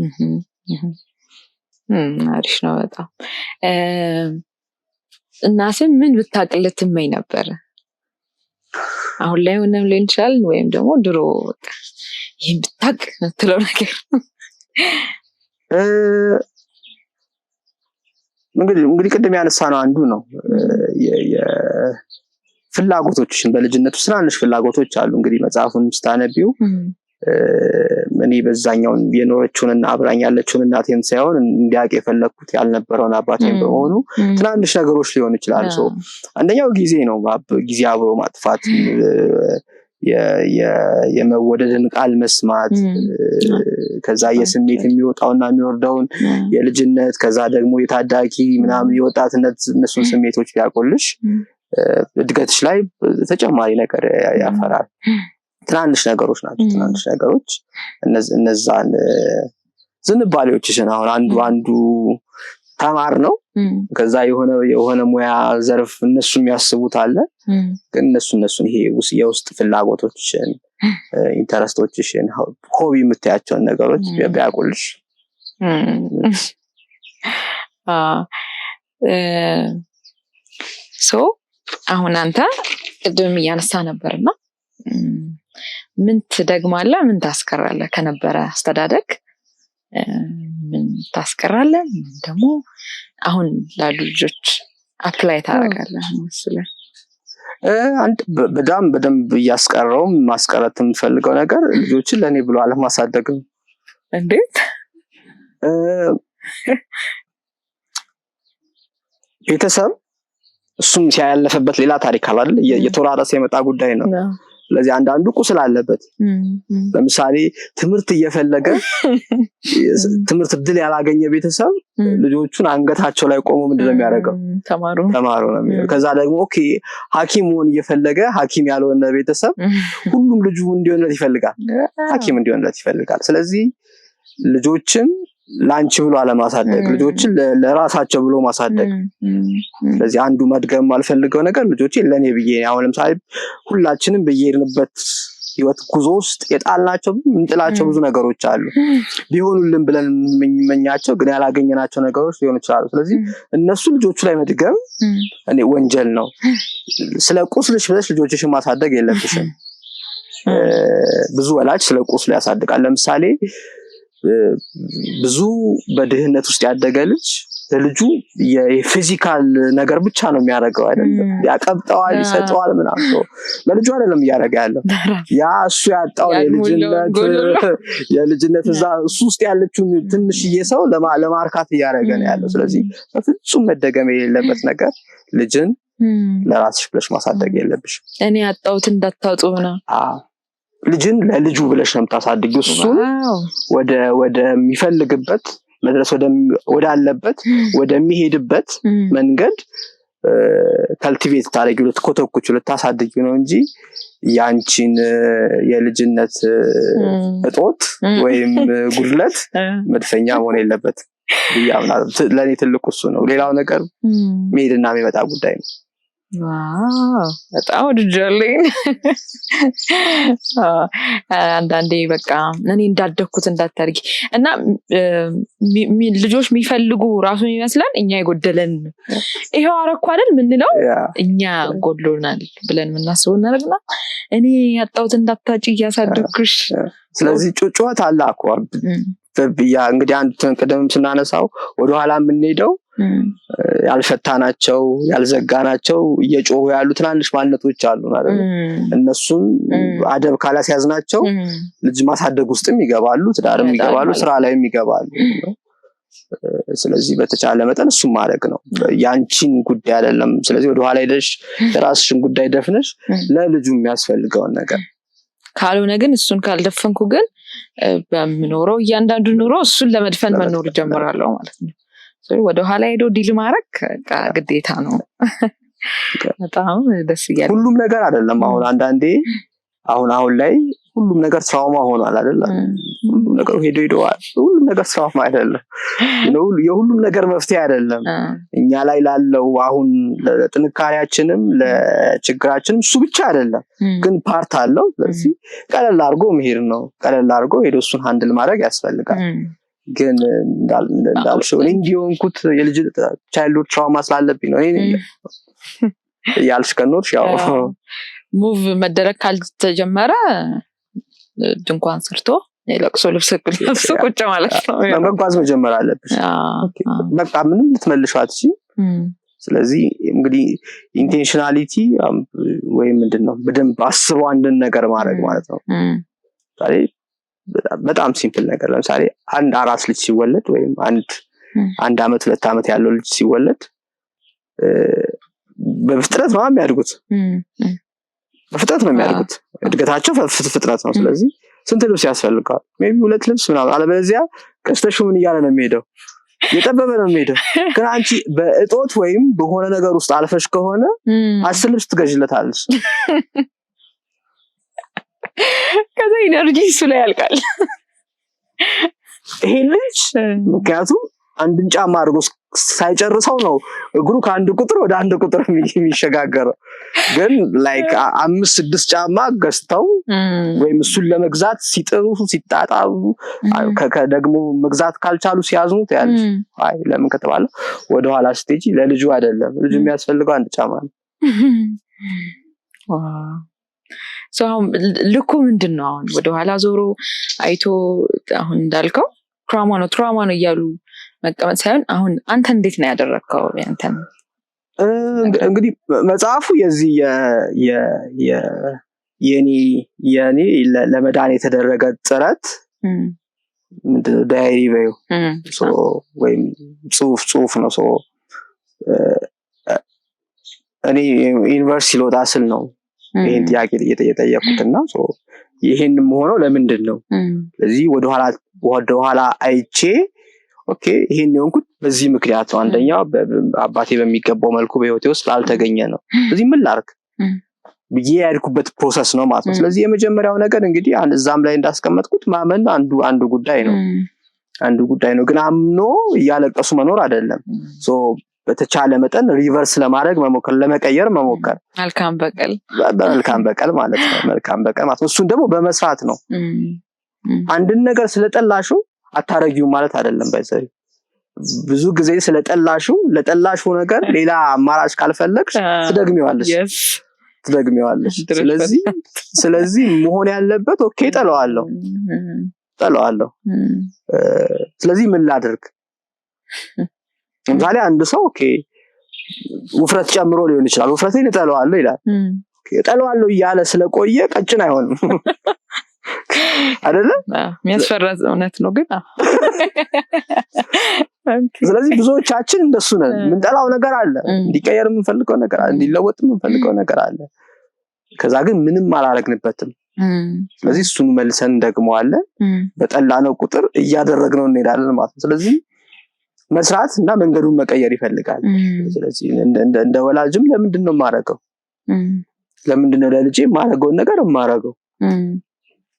አሪፍ ነው በጣም። እናትም ምን ብታቅልህ ትመኝ ነበር? አሁን ላይ ሆነም ሊሆን ይችላል ወይም ደግሞ ድሮ ይሄን ብታቅ የምትለው ነገር? እንግዲህ ቅድም ያነሳነው አንዱ ነው ፍላጎቶችን በልጅነት ውስጥ ትናንሽ ፍላጎቶች አሉ። እንግዲህ መጽሐፉን ስታነቢው እኔ በዛኛው የኖረችውንና አብራኝ ያለችውን እናቴን ሳይሆን እንዲያውቅ የፈለኩት ያልነበረውን አባቴን በመሆኑ ትናንሽ ነገሮች ሊሆኑ ይችላሉ። አንደኛው ጊዜ ነው። ጊዜ አብሮ ማጥፋት፣ የመወደድን ቃል መስማት፣ ከዛ የስሜት የሚወጣውና የሚወርደውን የልጅነት ከዛ ደግሞ የታዳጊ ምናምን የወጣትነት እነሱን ስሜቶች ቢያቆልሽ እድገትሽ ላይ ተጨማሪ ነገር ያፈራል። ትናንሽ ነገሮች ናቸው። ትናንሽ ነገሮች እነዛን ዝንባሌዎችሽን አሁን አንዱ ተማር ነው ከዛ የሆነ ሙያ ዘርፍ እነሱ የሚያስቡት አለ፣ ግን እነሱን ይሄ የውስጥ ፍላጎቶችሽን ኢንተረስቶችሽን ሆቢ የምታያቸውን ነገሮች ቢያቆልሽ አሁን አንተ ቅድም እያነሳ ነበርና ምን ትደግማለህ ምን ታስቀራለህ? ከነበረ አስተዳደግ ምን ታስቀራለህ? ደግሞ አሁን ላሉ ልጆች አፕላይ ታደርጋለህ መሰለኝ? በደንብ እያስቀረውም ማስቀረት የምፈልገው ነገር ልጆችን ለኔ ብሎ አለማሳደግ ነው። እንዴት? ቤተሰብ እሱም ሲያለፈበት ሌላ ታሪክ አለ፣ የተወራረሰ የመጣ ጉዳይ ነው። ስለዚህ አንዳንዱ ቁስል አለበት። ለምሳሌ ትምህርት እየፈለገ ትምህርት እድል ያላገኘ ቤተሰብ ልጆቹን አንገታቸው ላይ ቆሞ ምንድነው የሚያደርገው? ተማሩ ነው የሚለው። ከዛ ደግሞ ኦኬ ሐኪም መሆን እየፈለገ ሐኪም ያልሆነ ቤተሰብ ሁሉም ልጁ እንዲሆንለት ይፈልጋል፣ ሐኪም እንዲሆንለት ይፈልጋል። ስለዚህ ልጆችን ላንቺ ብሎ አለማሳደግ፣ ልጆችን ለራሳቸው ብሎ ማሳደግ። ስለዚህ አንዱ መድገም ማልፈልገው ነገር ልጆቼ ለኔ ብዬ አሁን ለምሳሌ ሁላችንም በየሄድንበት ህይወት ጉዞ ውስጥ የጣልናቸው እንጥላቸው ብዙ ነገሮች አሉ። ቢሆኑልን ብለን የምንመኛቸው ግን ያላገኘናቸው ነገሮች ሊሆኑ ይችላሉ። ስለዚህ እነሱ ልጆቹ ላይ መድገም እኔ ወንጀል ነው። ስለ ቁስልሽ ብለሽ ልጆችሽን ማሳደግ የለብሽም። ብዙ ወላጅ ስለ ቁስሉ ያሳድጋል። ለምሳሌ ብዙ በድህነት ውስጥ ያደገ ልጅ ለልጁ የፊዚካል ነገር ብቻ ነው የሚያደርገው አይደል? ያቀብጠዋል፣ ይሰጠዋል ምናምን ነው። ለልጁ አይደለም እያደረገ ያለው። ያ እሱ ያጣው የልጅነት እዛ እሱ ውስጥ ያለችውን ትንሽዬ ሰው ለማርካት እያደረገ ነው ያለው። ስለዚህ በፍጹም መደገም የሌለበት ነገር ልጅን ለራስሽ ብለሽ ማሳደግ የለብሽ። እኔ ያጣሁት እንዳታጡ ነው። ልጅን ለልጁ ብለሽ ነው የምታሳድጊው። እሱን ወደ የሚፈልግበት መድረስ ወዳለበት ወደሚሄድበት መንገድ ካልቲቬት ታደርጊው፣ ልትኮተኩቹ፣ ልታሳድጊው ነው እንጂ ያንቺን የልጅነት እጦት ወይም ጉድለት መድፈኛ መሆን የለበት ብያምናለሁ። ለኔ ትልቁ እሱ ነው። ሌላው ነገር መሄድና የሚመጣ ጉዳይ ነው። ዋው በጣም ወድጃለሁ። አንዳንዴ በቃ እኔ እንዳደኩት እንዳታርጊ እና ልጆች የሚፈልጉ ራሱን ይመስላል እኛ የጎደለን ይሄው አረኩ አይደል ምንለው እኛ ጎድሎናል ብለን የምናስበው ነገርና እኔ ያጣሁት እንዳታጪ እያሳደኩሽ። ስለዚህ ጩጩት አለ እኮ በብያ እንግዲህ አንድ ቀደም ስናነሳው ወደ ኋላ የምንሄደው ያልፈታናቸው ያልዘጋናቸው እየጮሁ ያሉ ትናንሽ ማንነቶች አሉ ማለት ነው። እነሱም አደብ ካላስያዝናቸው ልጅ ማሳደግ ውስጥም ይገባሉ፣ ትዳርም ይገባሉ፣ ስራ ላይም ይገባሉ። ስለዚህ በተቻለ መጠን እሱም ማድረግ ነው። ያንቺን ጉዳይ አይደለም። ስለዚህ ወደ ኋላ ሄደሽ የራስሽን ጉዳይ ደፍነሽ ለልጁ የሚያስፈልገውን ነገር ካልሆነ ግን እሱን ካልደፈንኩ ግን በምኖረው እያንዳንዱ ኑሮ እሱን ለመድፈን መኖር ጀምራለሁ ማለት ነው። ወደ ኋላ ሄዶ ዲል ማድረግ ግዴታ ነው። በጣም ደስ ይላል። ሁሉም ነገር አይደለም። አሁን አንዳንዴ አሁን ላይ ሁሉም ነገር ትራውማ ሆኗል አይደል? ሁሉም ነገር ሄዶ ሁሉም ነገር ትራውማ አይደለም። የሁሉም ነገር መፍትሄ አይደለም። እኛ ላይ ላለው አሁን ለጥንካሬያችንም ለችግራችንም እሱ ብቻ አይደለም፣ ግን ፓርት አለው። ስለዚህ ቀለል አድርጎ መሄድ ነው። ቀለል አድርጎ ሄዶ እሱን ሃንድል ማድረግ ያስፈልጋል። ግን እንዳልሽው እኔ እንዲሆንኩት የልጅ ቻይልድ ትራውማ ስላለብኝ ነው እኔ ያልሽ ከኖርሽ ያው ሙቭ መደረግ ካልተጀመረ ድንኳን ሰርቶ የለቅሶ ልብስ ለብሶ ቁጭ ማለት ነው። መጓዝ መጀመር አለብሽ። በቃ ምንም ልትመልሺው አትችይም። ስለዚህ እንግዲህ ኢንቴንሽናሊቲ ወይ ምንድነው በደንብ አስቦ አንድን ነገር ማድረግ ማለት ነው። በጣም ሲምፕል ነገር ለምሳሌ አንድ አራስ ልጅ ሲወለድ ወይም አንድ አመት 2 አመት ያለው ልጅ ሲወለድ በፍጥነት ነው የሚያድጉት። በፍጥነት ነው የሚያድጉት። እድገታቸው ፍጥነት ነው። ስለዚህ ስንት ልብስ ያስፈልጋል? ሜቢ 2 ልብስ ምናምን። አለበለዚያ ከስተሹ ምን እያለ ነው የሚሄደው? የጠበበ ነው የሚሄደው። ግን አንቺ በእጦት ወይም በሆነ ነገር ውስጥ አልፈሽ ከሆነ 10 ልብስ ትገዥለታለሽ። ከዛ ኢነርጂ እሱ ላይ ያልቃል ይሄ ልጅ። ምክንያቱም አንድን ጫማ አድርጎ ሳይጨርሰው ነው እግሩ ከአንድ ቁጥር ወደ አንድ ቁጥር የሚሸጋገረው። ግን ላይክ 5-6 ጫማ ገዝተው ወይም እሱን ለመግዛት ሲጥሩ ሲጣጣሩ ደግሞ መግዛት ካልቻሉ ሲያዝኑት ያለሽ አይ ለምን ከተባለ ወደ ኋላ ስቴጂ ለልጁ አይደለም። ልጁ የሚያስፈልገው አንድ ጫማ ነው። አሁን ልኩ ምንድን ነው? አሁን ወደ ኋላ ዞሮ አይቶ አሁን እንዳልከው ትራውማ ነው እያሉ መቀመጥ ሳይሆን አሁን አንተ እንዴት ነው ያደረግከው? ያንተን እንግዲህ መጽሐፉ የዚህ የኔ ለመዳን የተደረገ ጥረት ምንድነው ዳይሪ በዩ ወይም ጽሁፍ ነው። እኔ ዩኒቨርሲቲ ልወጣ ስል ነው ይሄን ጥያቄ እየጠየቁትና ይሄን ሆኖ ለምንድን ነው? ስለዚህ ወደ ኋላ አይቼ ኦኬ ይሄን የሆንኩት በዚህ ምክንያት ነው። አንደኛው አባቴ በሚገባው መልኩ በህይወቴ ውስጥ አልተገኘ ነው። ስለዚህ ምን ላድርግ ብዬ ያድኩበት ፕሮሰስ ነው ማለት ነው። ስለዚህ የመጀመሪያው ነገር እንግዲህ እዛም ላይ እንዳስቀመጥኩት ማመን አንዱ ጉዳይ ነው። ግን አምኖ እያለቀሱ መኖር አይደለም። በተቻለ መጠን ሪቨርስ ለማድረግ መሞከር፣ ለመቀየር መሞከር። መልካም በቀል ማለት ነው። መልካም በቀል ማለት እሱን ደግሞ በመስራት ነው። አንድን ነገር ስለጠላሹ አታረጊው ማለት አይደለም። ባይዘሪ ብዙ ጊዜ ስለጠላሹ ለጠላሹ ነገር ሌላ አማራጭ ካልፈለግሽ ትደግሚዋለሽ። ስለዚህ መሆን ያለበት ኦኬ ጠለዋለሁ። ስለዚህ ምን ላድርግ? ለምሳሌ አንድ ሰው ኦኬ ውፍረት ጨምሮ ሊሆን ይችላል። ውፍረቴን እጠለዋለሁ ይላል። እጠለዋለሁ እያለ ስለቆየ ቀጭን አይሆንም አይደለም? የሚያስፈራ እውነት ነው ግን ስለዚህ ብዙዎቻችን እንደሱ ነን። ምንጠላው ነገር አለ፣ እንዲቀየር የምንፈልገው ነገር አለ፣ እንዲለወጥ የምንፈልገው ነገር አለ። ከዛ ግን ምንም አላረግንበትም። ስለዚህ እሱን መልሰን ደግመዋለን በጠላነው ቁጥር እያደረግነው እንሄዳለን ማለት ነው ስለዚህ መስራት እና መንገዱን መቀየር ይፈልጋል ስለዚህ እንደ ወላጅም ለምንድነው ማረገው ለምንድነው ለልጄ ማረገው ነገር ማረገው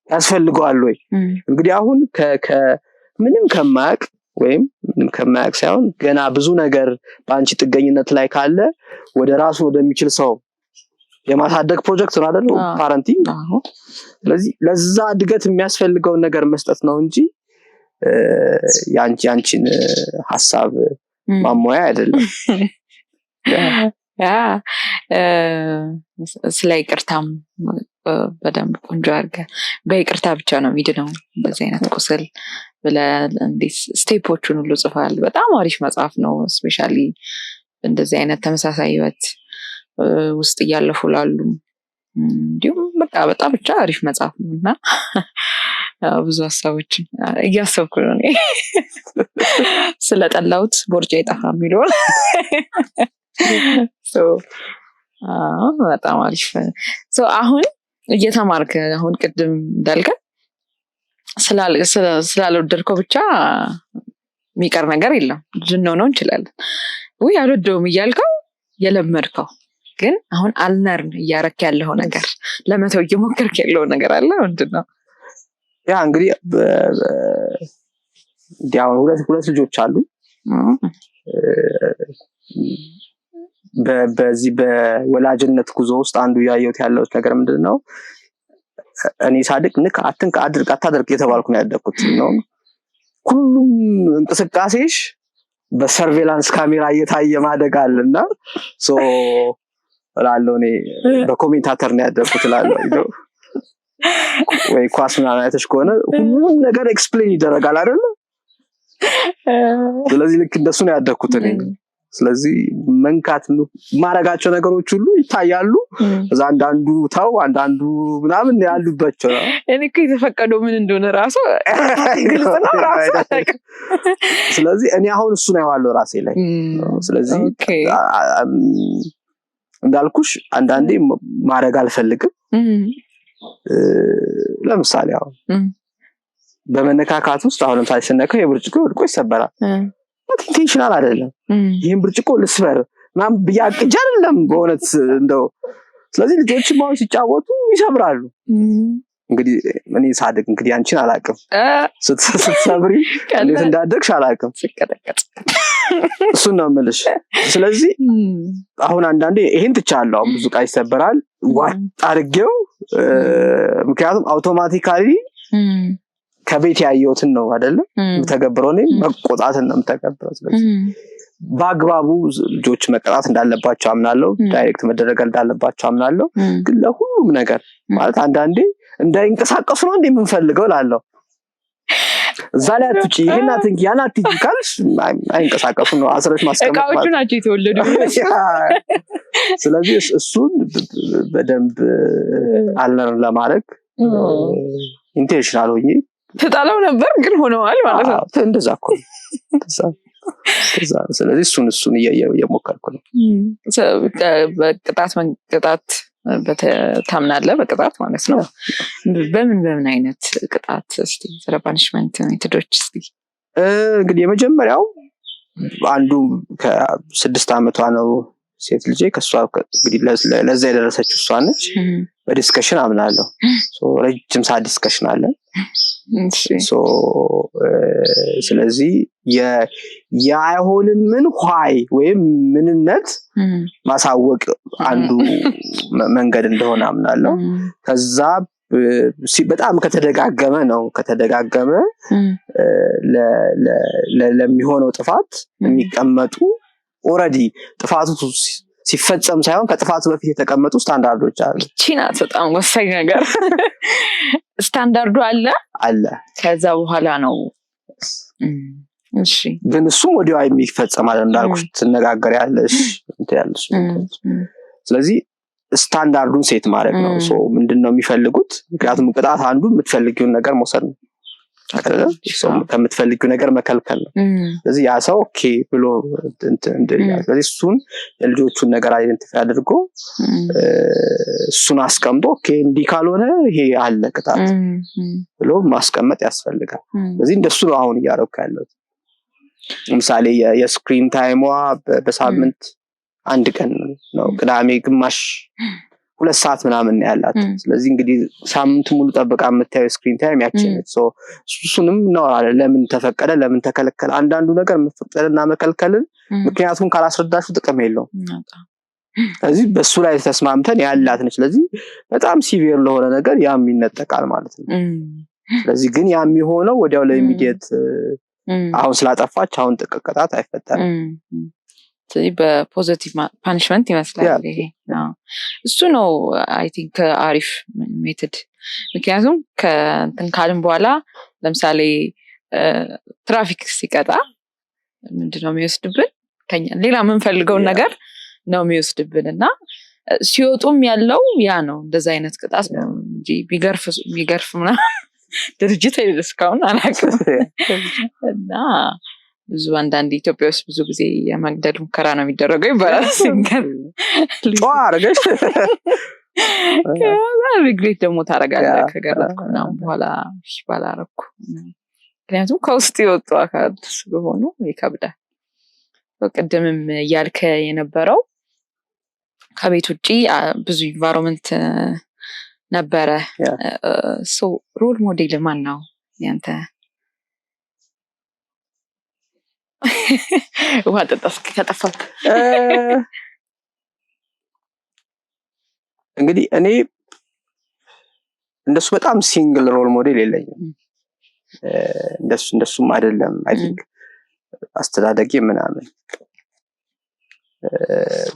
ያስፈልገዋል ወይ እንግዲህ አሁን ምንም ከማያቅ ወይም ከማያቅ ሳይሆን ገና ብዙ ነገር ባንቺ ጥገኝነት ላይ ካለ ወደ ራሱ ወደሚችል ሰው የማሳደግ ፕሮጀክት ነው አይደል ፓረንቲንግ ስለዚህ ለዛ እድገት የሚያስፈልገው ነገር መስጠት ነው እንጂ ያንቺን ሐሳብ ማሞያ አይደለም ያ ስለ ይቅርታም በደንብ ቆንጆ አድርገህ በይቅርታ ብቻ ነው የሚድነው በዚህ አይነት ቁስል እንዴት ስቴፖቹን ሁሉ ጽፋል በጣም አሪፍ መጽሐፍ ነው ስፔሻሊ እንደዚህ አይነት ተመሳሳይ ህይወት ውስጥ እያለፉ ላሉ እንዲሁም በቃ በጣም ብቻ አሪፍ መጽሐፍ ነውና ብዙ ሀሳቦችን እያሰብኩ ነው እኔ ስለጠላሁት ቦርጫ ይጠፋ የሚለው በጣም አሪፍ አሁን እየተማርክ አሁን ቅድም እንዳልከ ስላልወደድከው ብቻ የሚቀር ነገር የለም ልንሆነው እንችላለን ወይ አልወደውም እያልከው የለመድከው ግን አሁን አልነርን እያረክ ያለው ነገር ለመተው እየሞከርክ ያለው ነገር አለ ምንድነው ያ እንግዲህ ያው ሁለት ልጆች አሉ በዚህ በወላጅነት ጉዞ ውስጥ አንዱ ያየሁት ያለው ነገር ምንድነው እኔ ሳድቅ አታድርግ የተባልኩ ነው ያደኩት ነው ሁሉም እንቅስቃሴሽ በሰርቬላንስ ካሜራ እየታየ ማደግ አለና እላለሁ እኔ በኮሜንታተር ነው ያደኩት እላለሁ ወይ ኳስ ምናምን አይተሽ ከሆነ ሁሉም ነገር ኤክስፕሌን ይደረጋል አይደል ስለዚህ ልክ እንደሱ ነው ያደኩት እኔ ስለዚህ መንካት ማረጋቸው ነገሮች ሁሉ ይታያሉ እዛ አንዳንዱ ታው አንዳንዱ ምናምን ያሉባቸው እኔ እኮ የተፈቀደው ምን እንደሆነ ራሱ ግልጽ ነው ራሱ ስለዚህ እኔ አሁን እሱ ነው ያለው ራሴ ላይ ስለዚህ እንዳልኩሽ አንዳንዴ ማረግ አልፈልግም ለምሳሌ አሁን በመነካካት ውስጥ አሁን ለምሳሌ ስነካው የብርጭቆ ወድቆ ይሰበራል ኢንቴንሽናል አይደለም ይሄን ብርጭቆ ልስበር ማም ቢያቅጅ አይደለም በእውነት እንደው ስለዚህ ልጆች ማው ሲጫወቱ ይሰብራሉ እንግዲህ እኔ ሳድግ እንግዲህ አንቺን አላቅም ስትሰብሪ እንዴት እንዳደግሽ አላቅም ሲቀጠቀጥ እሱ ነው የምልሽ ስለዚህ አሁን አንዳንዴ ይሄን ትቻለሁ ብዙ ቃይ ይሰበራል ዋጥ አድርጌው ምክንያቱም አውቶማቲካሊ ከቤት ያየሁትን ነው አይደለ ተገብረው ነው መቆጣትን ነው ተገብረው ስለዚህ በአግባቡ ልጆች መቀጣት እንዳለባቸው አምናለሁ ዳይሬክት መደረግ እንዳለባቸው አምናለሁ ግን ለሁሉም ነገር ማለት አንዳንዴ እንዳይንቀሳቀሱ ነው እንደምንፈልገው ላለው ዛላ ትጪ ይሄና ትንኪ ያና ትጪ ካልሽ አይንቀሳቀሱ ነው አስረሽ ማስቀመጥ እቃዎቹ ናቸው የተወለዱ ስለዚህ እሱን በደንብ አልነር ለማድረግ ኢንቴንሽናል ሆኜ ተጣላው ነበር ግን ሆነዋል ማለት ነው እንደዛ እኮ ስለዚህ እሱን እየሞከርኩ ነው በቅጣት በታምናለህ በቅጣት ማለት ነው በምን አይነት ቅጣት እስቲ ስለ ፓኒሽመንት ሜቶዶች እስቲ እንግዲህ የመጀመሪያው አንዱ ከ6 አመቷ ነው ሴት ልጅ ከሷ እንግዲህ ለዛ የደረሰችው እሷ ነች በዲስከሽን አምናለሁ ረጅም ሰዓት ዲስከሽን አለ ስለዚህ የአይሆንም ምን ኋይ ወይም ምንነት ማሳወቅ አንዱ መንገድ እንደሆነ አምናለሁ ከዛ በጣም ከተደጋገመ ለሚሆነው ጥፋት የሚቀመጡ ኦሬዲ ጥፋቱ ሲፈጸም ሳይሆን ከጥፋቱ በፊት የተቀመጡ ስታንዳርዶች አሉ ቺናት በጣም ወሳኝ ነገር ስታንዳርዱ አለ ከዛ በኋላ ነው እሺ ግን እሱም ወዲያው የሚፈጸማል እንዳልኩሽ ትነጋገር ያለሽ ስለዚህ ስታንዳርዱን ሴት ማድረግ ነው ምንድነው የሚፈልጉት ምክንያቱም ቅጣት አንዱ የምትፈልጊውን ነገር መውሰድ ነው ከምትፈልጊው ነገር መከልከል ነው ስለዚህ ያ ሰው ኦኬ ብሎ ስለዚህ እሱን የልጆቹን ነገር አይደንቲፋይ አድርጎ እሱን አስቀምጦ ኦኬ እንዲህ ካልሆነ ይሄ አለ ቅጣት ብሎ ማስቀመጥ ያስፈልጋል። ስለዚህ እንደሱ ነው አሁን እያደረኩ ያለው። ለምሳሌ የስክሪን ታይሟ በሳምንት አንድ ቀን ነው፣ ቅዳሜ ግማሽ 2 ሰዓት ምናምን ያላት። ስለዚህ እንግዲህ ሳምንቱ ሙሉ ጠብቃ የምታየው ስክሪን ታይም ያችን ነው። እሱንም ነው ለምን ተፈቀደ ለምን ተከለከለ፣ አንዳንዱ ነገር መፈቀድና መከልከልን ምክንያቱም ካላስረዳሹ ጥቅም የለውም። ስለዚህ በሱ ላይ ተስማምተን ያላት ነች። ስለዚህ በጣም ሲቪር ለሆነ ነገር ያም ይነጠቃል ማለት ነው። ስለዚህ ግን ያም የሚሆነው ወዲያው ለኢሚዲየት አሁን ስላጠፋች አሁን ጥቅቅጣት አይፈጠርም። ስለዚህ በፖዚቲቭ ፓኒሽመንት ይመስላል ይሄ። እሱ ነው አይ ቲንክ አሪፍ ሜተድ። ምክንያቱም ከእንትን ካልን በኋላ ለምሳሌ ትራፊክ ሲቀጣ ምንድነው የሚወስድብን? ከኛ ሌላ የምንፈልገውን ነገር ነው የሚወስድብን እና ሲወጡም ያለው ያ ነው እንደዛ አይነት ቅጣት ነው እንጂ ቢገርፍ ምናምን ድርጅት እስካሁን አላውቅም። እና ብዙ አንዳንድ ኢትዮጵያ ውስጥ ብዙ ጊዜ የመግደል ሙከራ ነው የሚደረገው ይባላል። አርገሽ ሪግሬት ደግሞ ታደርጋለህ ከገረጥኩ ምናምን በኋላ ባላረኩ። ምክንያቱም ከውስጥ የወጡ አካል ስለሆኑ ይከብዳል። ቅድምም እያልከ የነበረው ከቤት ውጭ ብዙ ኢንቫይሮንመንት ነበረ። ሮል ሞዴል ማን ነው ያንተ? ውሃ ጠጣስ ከጠፋክ። እንግዲህ እኔ እንደሱ በጣም ሲንግል ሮል ሞዴል የለኝም። እንደሱም አይደለም። አይ ቲንክ አስተዳደጌ ምናምን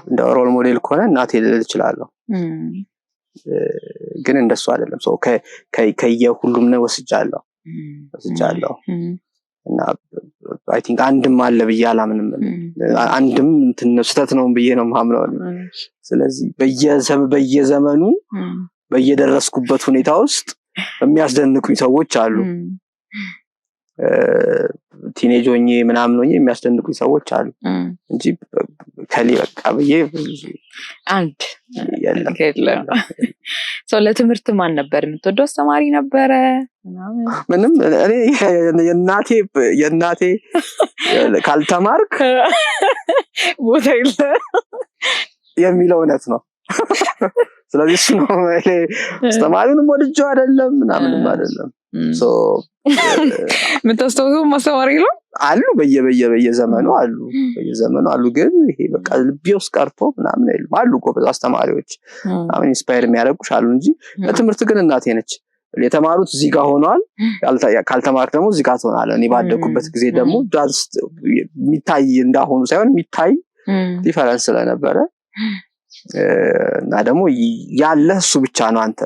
እንደ ሮል ሞዴል ከሆነ እናቴ ልል እችላለሁ። ግን እንደሱ አይደለም። ከየሁሉም ነው ወስጃለሁ እና አይ ቲንክ አንድም አለ ብዬ አላምንም። አንድም ስህተት ነው ብዬ ነው የማምነው። ስለዚህ በየዘመኑ በየደረስኩበት ሁኔታ ውስጥ የሚያስደንቁኝ ሰዎች አሉ። ቲኔጅ ሆኜ ምናምን ሆኜ የሚያስደንቁኝ ሰዎች አሉ እንጂ ከሌ በቃ ብዬ አንድ የለም። ለትምህርት ማን ነበር የምትወደው አስተማሪ ነበረ? ምንም እኔ የእናቴ ካልተማርክ ቦታ የለ የሚለው እውነት ነው። ስለዚህ እሱ ነው አስተማሪውንም ወድጄው አይደለም ምናምንም አይደለም። የምታስታውሰው ማስተማሪ ነው አሉ በየዘመኑ አሉ። ግን ይሄ በቃ ልቤ ውስጥ ቀርቶ ምናምን አይደለም። አሉ ጎበዝ አስተማሪዎች አሁን ኢንስፓየር የሚያደርጉሽ አሉ እንጂ ለትምህርት ግን እናቴ ነች። የተማሩት እዚህ ጋር ሆኗል፣ ካልተማርክ ደግሞ እዚህ ጋር ትሆናለህ። እኔ ባደኩበት ጊዜ ደግሞ የሚታይ እንዳሆኑ ሳይሆን የሚታይ ዲፈረንስ ስለነበረ እና ደግሞ ያለ እሱ ብቻ ነው አንተ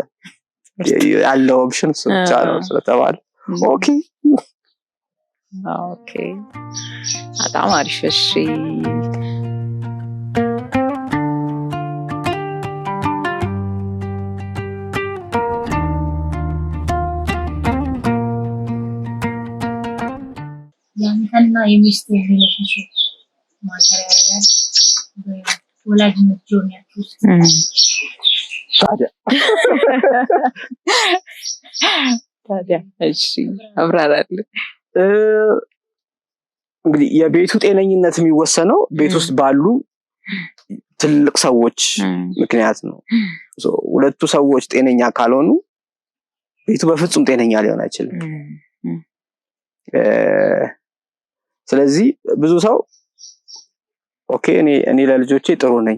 ያለው ኦፕሽን እሱ ብቻ ነው ስለተባለ ኦኬ በጣም አሪፍ። እሺ ያንተና የሚስት ሪሌሽንሺፕ ማተር ያደርጋል ወላጅነት ጆርኒያችሁ ታዲያ እሺ አብራራለሁ። እንግዲህ የቤቱ ጤነኝነት የሚወሰነው ቤት ውስጥ ባሉ ትልቅ ሰዎች ምክንያት ነው። ሁለቱ ሰዎች ጤነኛ ካልሆኑ ቤቱ በፍጹም ጤነኛ ሊሆን አይችልም። ስለዚህ ብዙ ሰው ኦኬ እኔ ለልጆቼ ጥሩ ነኝ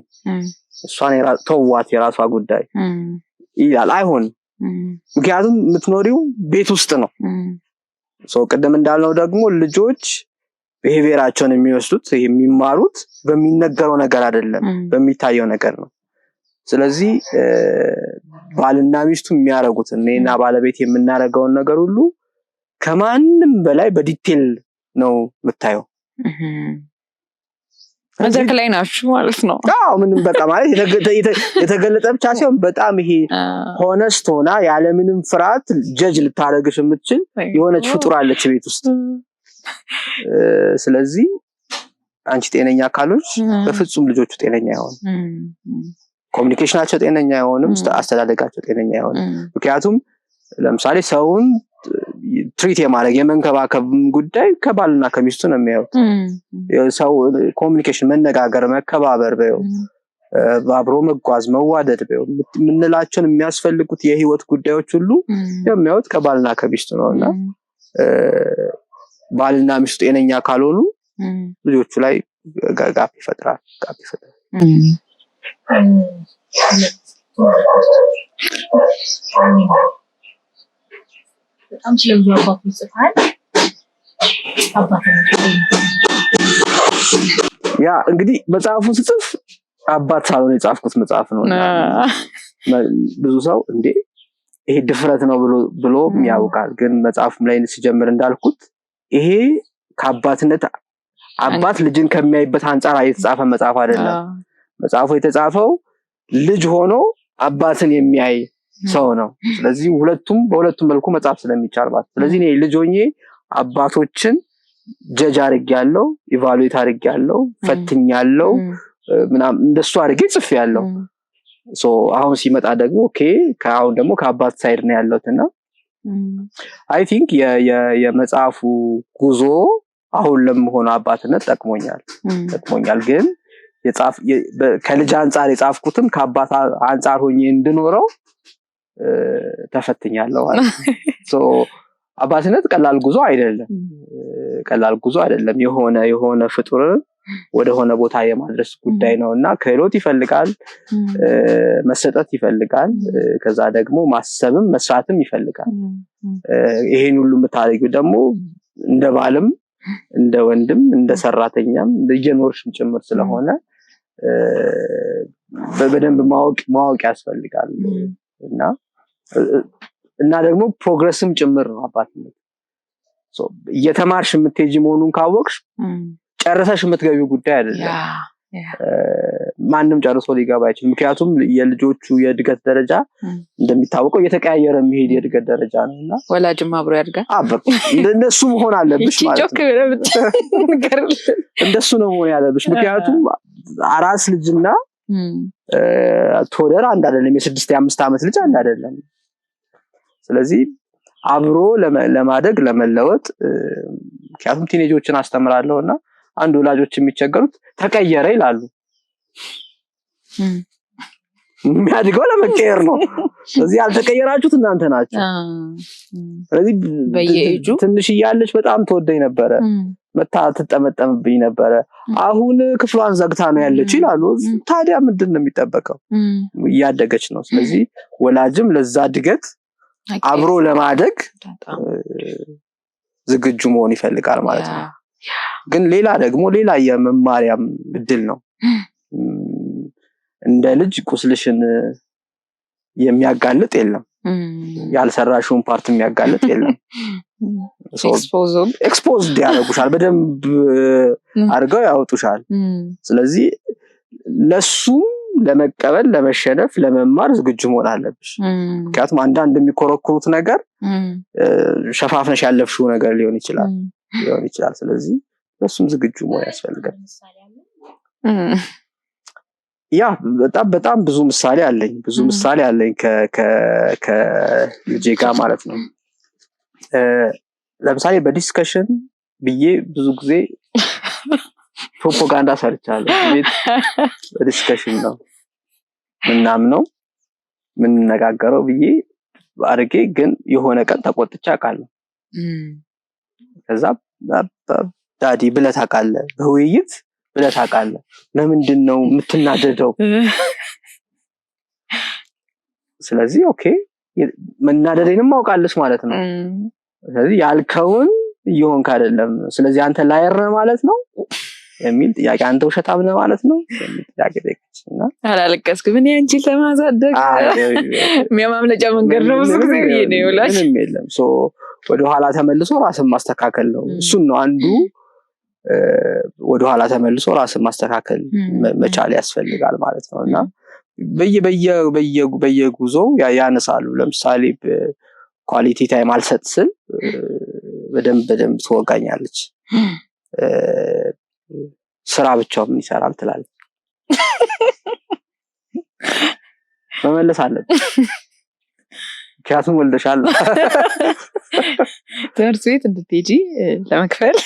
እሷን ተዋት የራሷ ጉዳይ ይላል። አይሆንም። ምክንያቱም የምትኖሪው ቤት ውስጥ ነው። ቅድም እንዳልነው ደግሞ ልጆች ቢሄቪየራቸውን የሚወስዱት የሚማሩት በሚነገረው ነገር አይደለም በሚታየው ነገር ነው። ስለዚህ ባልና ሚስቱ የሚያረጉት እኔና ባለቤት የምናረጋውን ነገር ሁሉ ከማንም በላይ በዲቴል ነው የምታየው። መድረክ ላይ ናችሁ ማለት ነው። አዎ ምንም በቃ ማለት የተገለጠ ብቻ ሳይሆን በጣም ይሄ ሆነስት ሆና ያለ ምንም ፍርሃት ጀጅ ልታረግሽ የምትችል የሆነች ፍጡር አለች ቤት ውስጥ። ስለዚህ አንቺ ጤነኛ ካልሆንሽ በፍጹም ልጆቹ ጤነኛ አይሆኑም። ኮሚኒኬሽናቸው ጤነኛ አይሆንም፣ አስተዳደጋቸው ጤነኛ አይሆንም። ምክንያቱም ለምሳሌ ሰውን ትሪት የማድረግ የመንከባከብ ጉዳይ ከባልና ከሚስቱ ነው የሚያዩት። ሰው ኮሚኒኬሽን፣ መነጋገር፣ መከባበር በይው፣ አብሮ መጓዝ፣ መዋደድ በይው የምንላቸውን የሚያስፈልጉት የህይወት ጉዳዮች ሁሉ የሚያዩት ከባልና ከሚስቱ ነውና ባልና ሚስቱ ጤነኛ ካልሆኑ ልጆቹ ላይ ጋፕ ይፈጥራል። በጣም ስለብዙ አባቶች ጽፈሃል። ያ እንግዲህ መጽሐፉን ስጽፍ አባት ሳልሆን የጻፍኩት መጽሐፍ ነው። ብዙ ሰው እንዴ ይሄ ድፍረት ነው ብሎ ያውቃል። ግን መጽሐፉም ላይ ሲጀምር እንዳልኩት ይሄ ከአባትነት አባት ልጅን ከሚያይበት አንጻር የተጻፈ መጽሐፍ አይደለም። መጽሐፉ የተጻፈው ልጅ ሆኖ አባትን የሚያይ ሰው ነው። ስለዚህ በሁለቱም መልኩ መጽሐፍ ስለሚቻል ማለት። ስለዚህ እኔ ልጅ ሆኜ አባቶችን ጀጅ አድርጌያለሁ፣ ኢቫሉዌት አድርጌያለሁ፣ ፈትኛለሁ ምናምን እንደሱ አድርጌ ጽፌያለሁ። አሁን ሲመጣ ደግሞ ኦኬ አሁን ደግሞ ከአባት ሳይድ ነው ያለውትና አይ ቲንክ የመጽሐፉ ጉዞ አሁን ለምሆነው አባትነት ጠቅሞኛል። ግን ከልጅ አንጻር የጻፍኩትም ከአባት አንጻር ሆኜ እንድኖረው ተፈትኛለሁ ማለት ነው። አባትነት ቀላል ጉዞ አይደለም። የሆነ ፍጡርን ወደ ሆነ ቦታ የማድረስ ጉዳይ ነውና ክህሎት ይፈልጋል፣ መሰጠት ይፈልጋል፣ ከዛ ደግሞ ማሰብም መስራትም ይፈልጋል። ይሄን ሁሉ የምታደርጊው ደግሞ እንደ ባልም እንደ ወንድም እንደ ሰራተኛም እየኖርሽም ጭምር ስለሆነ በደንብ ማወቅ ያስፈልጋል እና ደግሞ ፕሮግረስም ጭምር ነው አባትነት። እየተማርሽ የምትሄጂ መሆኑን ካወቅሽ ጨርሰሽ የምትገቢው ጉዳይ አይደለም። ማንም ጨርሶ ሊገባ አይችልም። ምክንያቱም የልጆቹ የእድገት ደረጃ እንደሚታወቀው እየተቀያየረ የሚሄድ የእድገት ደረጃ ነውና ወላጅም አብሮ ያድጋል። እንደሱ መሆን አለብሽ ማለት ነው። እንደሱ ነው መሆን ያለብሽ። ምክንያቱም አራስ ልጅና ቶደር አንድ አይደለም፣ የ6 የ5 ዓመት ልጅ አንድ አይደለም። ስለዚህ አብሮ ለማደግ ለመለወጥ ምክንያቱም ቲኔጆችን አስተምራለሁና አንድ ወላጆች የሚቸገሩት ተቀየረ ይላሉ። የሚያድገው ለመቀየር ነው። ስለዚህ ያልተቀየራችሁት እናንተ ናችሁ። ስለዚህ በየኤጁ ትንሽ እያለች በጣም ተወደኝ ነበረ፣ መታ ትጠመጠምብኝ ነበረ። አሁን ክፍሏን ዘግታ ነው ያለች ይላሉ። ታዲያ ምንድን ነው የሚጠበቀው? እያደገች ነው። ስለዚህ ወላጅም ለዛ እድገት አብሮ ለማደግ ዝግጁ መሆን ይፈልጋል ማለት ነው። ግን ሌላ የመማሪያም እድል ነው። እንደ ልጅ ቁስልሽን የሚያጋልጥ የለም፣ ያልሰራሽውን ፓርት የሚያጋልጥ የለም። ኤክስፖዝድ ያደርጉሻል፣ በደንብ አድርገው ያወጡሻል። ስለዚህ ለሱም ለመቀበል፣ ለመሸነፍ፣ ለመማር ዝግጁ መሆን አለብሽ። ምክንያቱም አንዳንድ የሚኮረኩሩት ነገር ሸፋፍነሽ ያለፍሽው ነገር ሊሆን ይችላል። ስለዚህ ለሱም ዝግጁ መሆን ያስፈልጋል። ያ በጣም ብዙ ምሳሌ አለኝ ከልጄ ጋር ማለት ነው። ለምሳሌ በዲስከሽን ብዬ ብዙ ጊዜ ፕሮፓጋንዳ ሰርቻለሁ። በዲስከሽን ነው ምናምነው ምንነጋገረው ብዬ አድርጌ፣ ግን የሆነ ቀን ተቆጥቼ አውቃለሁ። ከዛ ዳዲ ብለህ ታውቃለህ፣ በውይይት ብለህ ታውቃለህ፣ ለምንድን ነው የምትናደደው? ስለዚህ ኦኬ መናደዴንም አውቃለች ማለት ነው። ስለዚህ ያልከውን እየሆንክ አይደለም፣ ስለዚህ አንተ ላየር ማለት ነው የሚል ጥያቄ፣ አንተ ውሸታም ነህ ማለት ነው የሚል ጥያቄ ጠይቀችና አላለቀስኩም። እኔ አንቺን ለማሳደግ የሚያማምለጫ መንገድ ነው ብዙ ጊዜ ብዬ ነው ይውላል። ምንም የለም። ወደኋላ ተመልሶ ራስን ማስተካከል ነው። እሱን ነው አንዱ ወደኋላ ተመልሶ ራስን ማስተካከል መቻል ያስፈልጋል ማለት ነው። እና በየጉዞው ያነሳሉ። ለምሳሌ ኳሊቲ ታይም አልሰጥ ስል በደንብ ትወጋኛለች። ስራ ብቻው ምን ይሰራል ትላለች። መመለስ አለብሽ ምክንያቱም ወልደሻል ትምህርት ቤት እንድትሄጂ ለመክፈል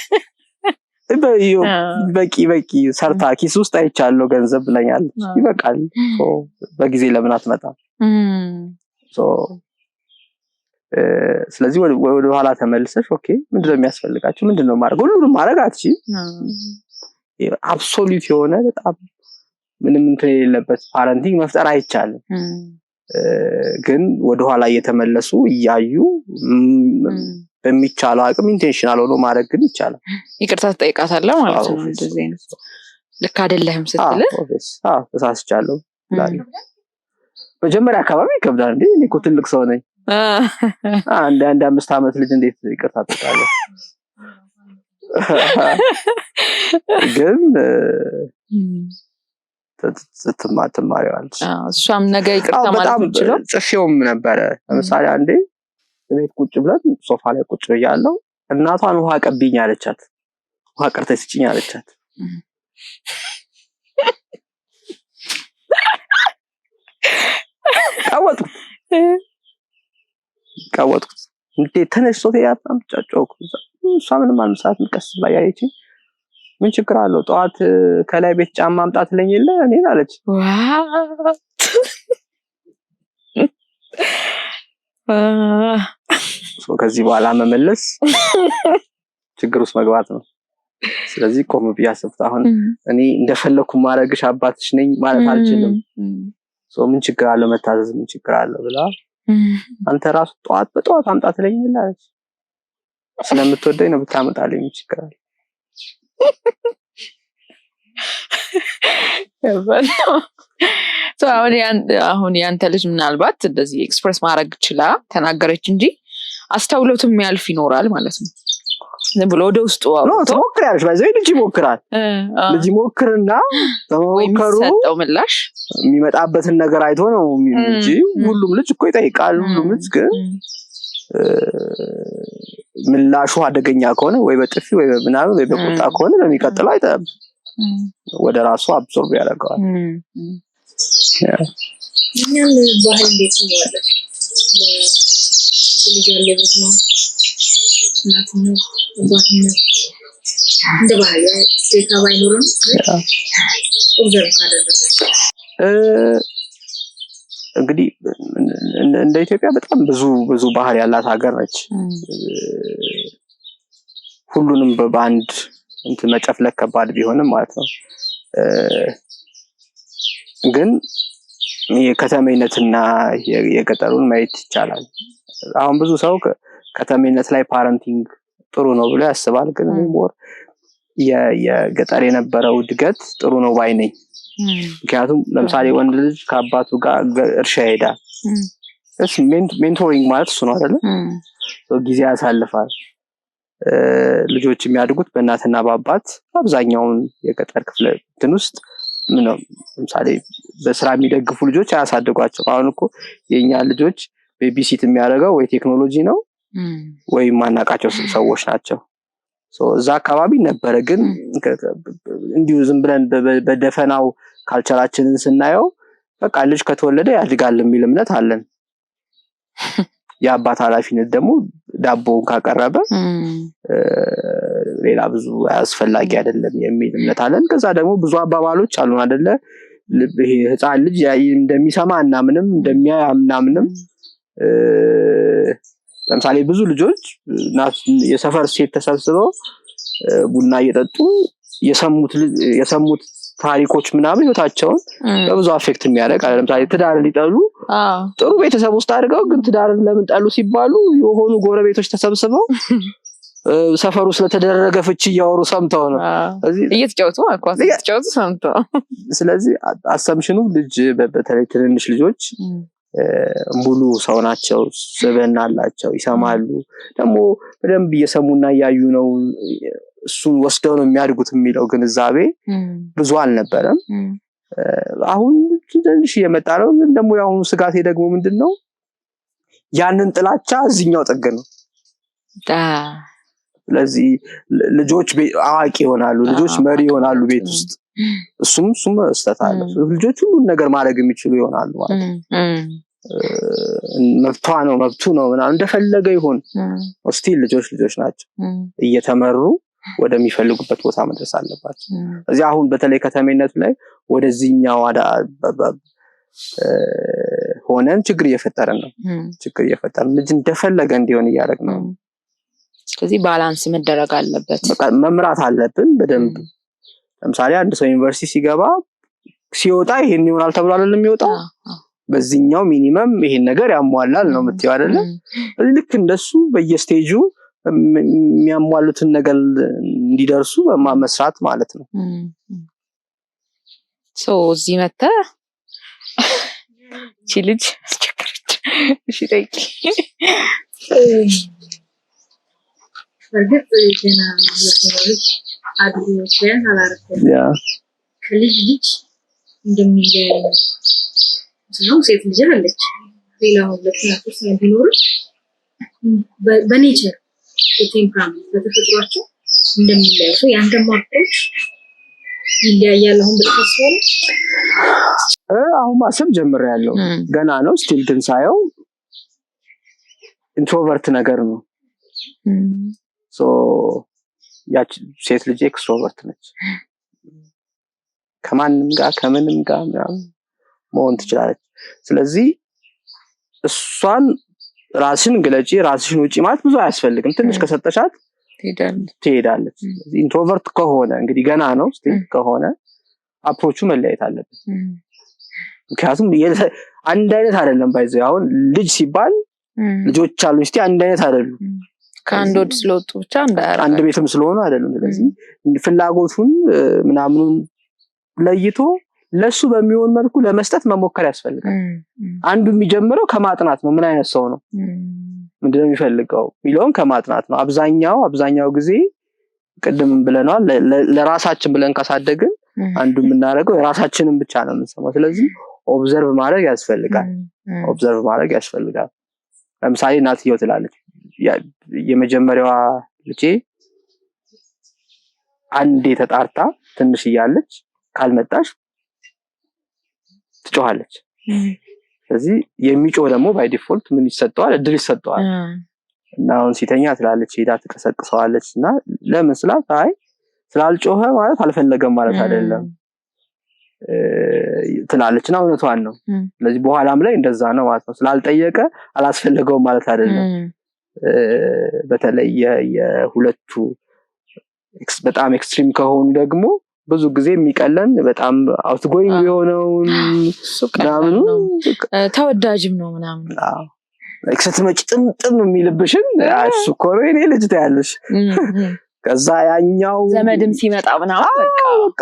በቂ ሰርታ ኪስ ውስጥ አይቻለሁ ገንዘብ ብለኛለች ይበቃል በጊዜ ለምን አትመጣ ስለዚህ ወደ ኋላ ተመልሰሽ ኦኬ ምንድነው የሚያስፈልጋችሁ ምንድነው ማድረግ ሁሉንም ማድረግ አትችይ አብሶሉት የሆነ በጣም ምንም እንትን የሌለበት ፓረንቲንግ መፍጠር አይቻልም ግን ወደ ኋላ እየተመለሱ እያዩ በሚቻለው አቅም ኢንቴንሽናል ሆኖ ማድረግ ግን ይቻላል ይቅርታ ትጠይቃታለህ ማለት ነው እንደዚህ አይነት ልክ አይደለም ስትል ተሳስቻለሁ መጀመሪያ አካባቢ ይከብዳል እንዴ እኔ እኮ ትልቅ ሰው ነኝ አንድ 5 ዓመት ልጅ እንዴት ይቅርታ ትጠይቃለህ ግን ትማሪዋለች እሷም ነገ ይቅርታ ማለት ነው ጽፌውም ነበረ ለምሳሌ አንዴ ቤት ቁጭ ብለን ሶፋ ላይ ቁጭ ብያለሁ እናቷን ውሃ ቀብኝ አለቻት ውሃ ቀርተሽ ስጪኝ አለቻት ቀወጥኩት እንዴ ተነስቶ ያጣም ጫጫውኩ እሷ ምንም አልመሳት ምቀስ ብላ ያየችኝ ምን ችግር አለው ጧት ከላይ ቤት ጫማ ማምጣት ለኝለ እኔን አለች ከዚህ በኋላ መመለስ ችግር ውስጥ መግባት ነው ስለዚህ ቆም ቢያስብት አሁን እኔ እንደፈለኩ ማረግሽ አባትሽ ነኝ ማለት አልችልም ምን ችግር አለው መታዘዝ ምን ችግር አለው ብላ አንተ ራስ ጧት በጧት አምጣት ለኝለ አለች ስለምትወደኝ ነው ብታመጣልኝ ምን ችግር አለው አሁን ያንተ ልጅ ምናልባት እንደዚህ ኤክስፕረስ ማድረግ ይችላ ተናገረች እንጂ አስተውሎትም ያልፍ ይኖራል ማለት ነው ዝም ብሎ ወደ ውስጡ ትሞክራለች ባይዘይ ልጅ ይሞክራል ልጅ ይሞክርና ተሞክሩ ሰጠው ምላሽ የሚመጣበትን ነገር አይቶ ነው እንጂ ሁሉም ልጅ እኮ ይጠይቃል ሁሉም ልጅ ግን ምላሹ አደገኛ ከሆነ ወይ በጥፊ ወይ በምናምን ወይ በቁጣ ከሆነ በሚቀጥለው አይተም ወደ ራሱ አብዞርብ ያደርጋል እኛም ባህል ቤት ነው ማለት ልጅ ያለበት ነው እናትና አባትና እንደ ባህል ሴታ ባይኖርም ኦብዘርቭ ካደረገ እንግዲህ እንደ ኢትዮጵያ በጣም ብዙ ባህል ያላት ሀገር ነች ሁሉንም በባንድ እንትን መጨፍለቅ ከባድ ቢሆንም ማለት ነው ግን የከተሜነትና የገጠሩን ማየት ይቻላል አሁን ብዙ ሰው ከተሜነት ላይ ፓረንቲንግ ጥሩ ነው ብሎ ያስባል ግን ሞር የገጠር የነበረው እድገት ጥሩ ነው ባይ ነኝ ምክንያቱም ለምሳሌ ወንድ ልጅ ከአባቱ ጋር እርሻ ይሄዳል ሜንቶሪንግ ማለት እሱ ነው አይደለ ጊዜ ያሳልፋል ልጆች የሚያድጉት በእናትና በአባት አብዛኛውን የገጠር ክፍለ እንትን ውስጥ ነው ለምሳሌ በስራ የሚደግፉ ልጆች አያሳድጓቸው አሁን እኮ የኛ ልጆች ቤቢሲት የሚያደርገው ወይ ቴክኖሎጂ ነው ወይ ማናቃቸው ሰዎች ናቸው እዛ አካባቢ ነበረ ግን እንዲሁ ዝም ብለን በደፈናው ካልቸራችንን ስናየው በቃ ልጅ ከተወለደ ያድጋል የሚል እምነት አለን የአባት ኃላፊነት ደግሞ ዳቦውን ካቀረበ ሌላ ብዙ አስፈላጊ አይደለም የሚል እምነት አለን ከዛ ደግሞ ብዙ አባባሎች አሉን አይደለ ይሄ ህፃን ልጅ እንደሚሰማ እና ምንም እንደሚያምና ምንም ለምሳሌ ብዙ ልጆች የሰፈር ሴት ተሰብስበው ቡና እየጠጡ የሰሙት ታሪኮች ምናምን ህይወታቸውን በብዙ አፌክት የሚያደርግ ለምሳሌ ትዳር ሊጠሉ ጥሩ ቤተሰብ ውስጥ አድርገው ግን ትዳር ለምን ጠሉ ሲባሉ የሆኑ ጎረቤቶች ተሰብስበው ሰፈሩ ስለተደረገ ፍቺ እያወሩ ሰምተው ነው እየተጫወቱ ሰምተው ስለዚህ አሰምሽኑ ልጅ በተለይ ትንንሽ ልጆች ሙሉ ሰው ናቸው ስብዕና አላቸው ይሰማሉ ደግሞ በደንብ እየሰሙና እያዩ ነው እሱን ወስደው ነው የሚያድጉት የሚለው ግንዛቤ ብዙ አልነበረም አሁን ትንሽ እየመጣ ነው ግን ደግሞ ያሁኑ ስጋቴ ደግሞ ምንድነው ያንን ጥላቻ እዚህኛው ጥግ ነው ስለዚህ ልጆች አዋቂ ይሆናሉ፣ ልጆች መሪ ይሆናሉ ቤት ውስጥ። እሱም ስህተት አለ። ልጆች ሁሉን ነገር ማድረግ የሚችሉ ይሆናሉ ማለት ነው። መብቱ ነው ምናምን እንደፈለገ ይሁን፣ ስቲል ልጆች ናቸው። እየተመሩ ወደሚፈልጉበት ቦታ መድረስ አለባቸው። እዚህ አሁን በተለይ ከተሜነቱ ላይ ወደዚህኛው ሆነን ችግር እየፈጠረን ነው። ልጅ እንደፈለገ እንዲሆን እያደረግን ነው። ስለዚህ ባላንስ መደረግ አለበት። በቃ መምራት አለብን በደንብ። ለምሳሌ አንድ ሰው ዩኒቨርሲቲ ሲገባ ሲወጣ ይሄን ይሆናል ተብሎ አይደለም የሚወጣው፣ በዚህኛው ሚኒመም ይሄን ነገር ያሟላል ነው የምትይው አይደለ? ልክ እንደሱ በየስቴጁ የሚያሟሉትን ነገር እንዲደርሱ መስራት ማለት ነው። እዚህ መጣ እቺ ልጅ አስቸገረች። እሺ ጠይቂ። በርግጥ ገና ልጅ አድርጎ ሲያን አላረኩም። ከልጅ እንደሚለያይ ነው። ሴት ልጅ አለች፣ ሌላው ለተናጥስ ቢኖር በኔቸር በቴምፕራመንት በተፈጥሯቸው እንደሚለያዩ ሰው ያንተም አፕሮች ይለያያል። አሁን በተፈጥሮ አሁን ማሰብ ጀምሬያለሁ። ገና ነው ስቲል፣ ግን ሳየው ኢንትሮቨርት ነገር ነው። ያቺ ሴት ልጅ ኤክስትሮቨርት ነች። ከማንም ጋር ከምንም ጋር መሆን ትችላለች። ስለዚህ እሷን ራስን ግለጪ፣ ራስሽን ውጪ ማለት ብዙ አያስፈልግም። ትንሽ ከሰጠሻት ትሄዳለች። ኢንትሮቨርት ከሆነ እንግዲህ ገና ነው ስቲል ከሆነ አፕሮቹ መለያየት አለበት። ምክንያቱም አንድ አይነት አይደለም። ባይዘው አሁን ልጅ ሲባል ልጆች አሉ እስቲ አንድ አይነት አይደሉም። ከአንድ ወድ ስለወጡ ብቻ አንድ ቤትም ስለሆነ አይደለም። ስለዚህ ፍላጎቱን ምናምኑን ለይቶ ለሱ በሚሆን መልኩ ለመስጠት መሞከር ያስፈልጋል። አንዱ የሚጀምረው ከማጥናት ነው። ምን አይነት ሰው ነው፣ ምንድነው የሚፈልገው ሚለውን ከማጥናት ነው። አብዛኛው ጊዜ ቅድም ብለናል፣ ለራሳችን ብለን ካሳደግን አንዱ የምናደርገው የራሳችንን ብቻ ነው የምንሰማው። ስለዚህ ኦብዘርቭ ማድረግ ያስፈልጋል። ለምሳሌ እናትየው ትላለች የመጀመሪያዋ ልጄ አንዴ ተጣርታ ትንሽ እያለች ካልመጣሽ ትጮሃለች። ስለዚህ የሚጮህ ደግሞ ባይ ዲፎልት ምን ይሰጠዋል? እድል ይሰጠዋል። እና አሁን ሲተኛ ትላለች ሄዳ ትቀሰቅሰዋለች። እና ለምን ስላት አይ ስላልጮኸ ማለት አልፈለገም ማለት አይደለም ትላለች። እና እውነቷን ነው። ስለዚህ በኋላም ላይ እንደዛ ነው ማለት ነው። ስላልጠየቀ አላስፈለገውም ማለት አይደለም። በተለይ የሁለቱ በጣም ኤክስትሪም ከሆኑ ደግሞ ብዙ ጊዜ የሚቀለን በጣም አውትጎይንግ የሆነውን ምናምኑ ተወዳጅም ነው ምናምን ስትመጪ ጥምጥም የሚልብሽን እሱ እኮ ነው የኔ ልጅ ታያለሽ። ከዛ ያኛው ዘመድም ሲመጣ ምናምን በቃ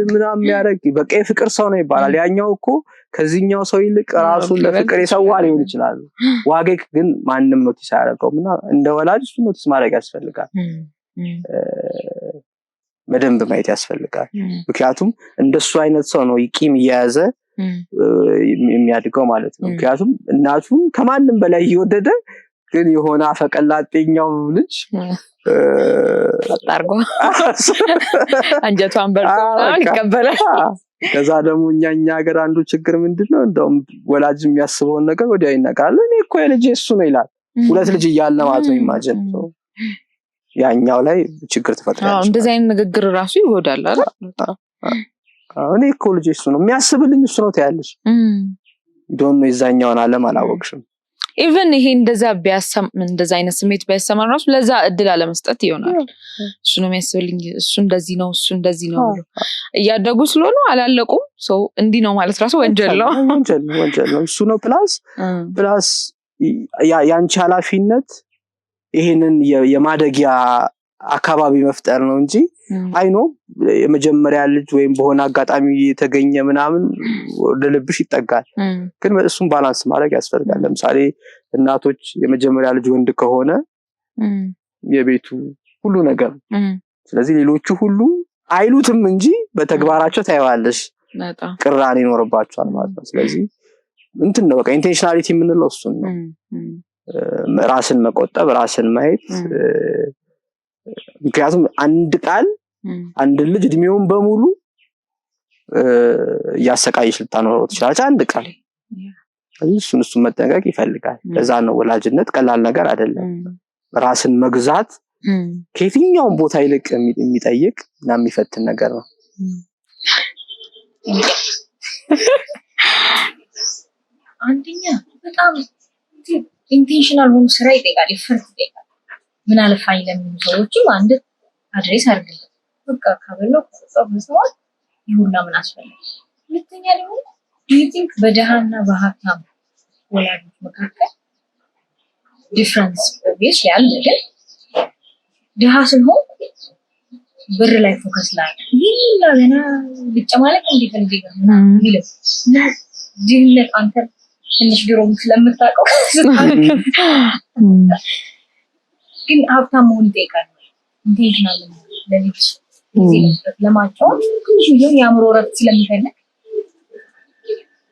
ምናምን የሚያደርግ በቃ የፍቅር ሰው ነው ይባላል። ያኛው እኮ ከዚህኛው ሰው ይልቅ ራሱን ለፍቅር የሰዋ ሊሆን ይችላል። ዋጋ ግን ማንም ኖቲስ አያደርገውም። እና እንደ ወላጅ እሱ ኖቲስ ማድረግ ያስፈልጋል። በደንብ ማየት ያስፈልጋል። ምክንያቱም እንደሱ አይነት ሰው ነው ቂም እየያዘ የሚያድገው ማለት ነው። ምክንያቱም እናቱን ከማንም በላይ እየወደደ ግን የሆነ አፈቀላጤኛው ልጅ አጣርጎ አንጀቷን በርቶ ይቀበላል። ከዛ ደግሞ እኛ ሀገር አንዱ ችግር ምንድነው? እንደውም ወላጅ የሚያስበውን ነገር ወዲያ ይነቃል። እኔ እኮ የልጄ እሱ ነው ይላል። ሁለት ልጅ እያለ ማለት ነው። ኢማጂን ያኛው ላይ ችግር ተፈጥሯል። እንደዚህ አይነት ንግግር ራሱ ይጎዳል አይደል? እኔ እኮ ልጄ እሱ ነው የሚያስብልኝ እሱ ነው ታያለሽ። ዶንት ኖ የዛኛውን ዓለም አላወቅሽም። ኢቭን ይሄ እንደዛ አይነት ስሜት ቢያሰማን ራሱ ለዛ እድል አለመስጠት ይሆናል። እሱ ነው የሚያስብልኝ፣ እሱ እንደዚህ ነው፣ እሱ እንደዚህ ነው ብሎ እያደጉ ስለሆነ አላለቁም። ሰው እንዲህ ነው ማለት ራሱ ወንጀል ነው። እሱ ነው ፕላስ ያንቺ ኃላፊነት ይሄንን የማደጊያ አካባቢ መፍጠር ነው እንጂ አይኖ የመጀመሪያ ልጅ ወይም በሆነ አጋጣሚ የተገኘ ምናምን ወደ ልብሽ ይጠጋል። ግን እሱን ባላንስ ማድረግ ያስፈልጋል። ለምሳሌ እናቶች የመጀመሪያ ልጅ ወንድ ከሆነ የቤቱ ሁሉ ነገር፣ ስለዚህ ሌሎቹ ሁሉ አይሉትም እንጂ በተግባራቸው ታይዋለሽ ቅራኔ ይኖርባቸዋል ማለት ነው። ስለዚህ እንትን ነው በቃ ኢንቴንሽናሊቲ የምንለው እሱን ነው። ራስን መቆጠብ፣ ራስን ማየት፣ ምክንያቱም አንድ ቃል አንድ ልጅ እድሜውን በሙሉ ያሰቃይሽ ልታኖረው ትችላለች አንድ ቃል እሱን መጠንቀቅ ይፈልጋል ለዛ ነው ወላጅነት ቀላል ነገር አይደለም ራስን መግዛት ከየትኛውም ቦታ ይልቅ የሚጠይቅ እና የሚፈትን ነገር ነው አንደኛ በጣም ኢንቴንሽናል ሆኖ ስራ ይጠይቃል ይፈርት ይጠይቃል ምን አልፋኝ ለምን ሰዎችም አንድ አድሬስ አድርገን በቃ ካበለው ከሰው ይሁንና ምን አስፈልግ ሁለተኛ ደግሞ do you think በደሃና በሀብታም ወላጆች መካከል ዲፈረንስ ኦብቪየስ ያለ ግን ደሃ ስለሆነ ብር ላይ ፎከስ ላይ ይላልና ብቻ ማለት እንዴት ይለው ድህነት አንተ ትንሽ ድሮም ስለምታውቀው ግን ሀብታም መሆን ይጠይቃል እንዴት ነው ለልጅ ለማጫው ትንሽ ቢሆን የአእምሮ እረፍት ስለሚፈልግ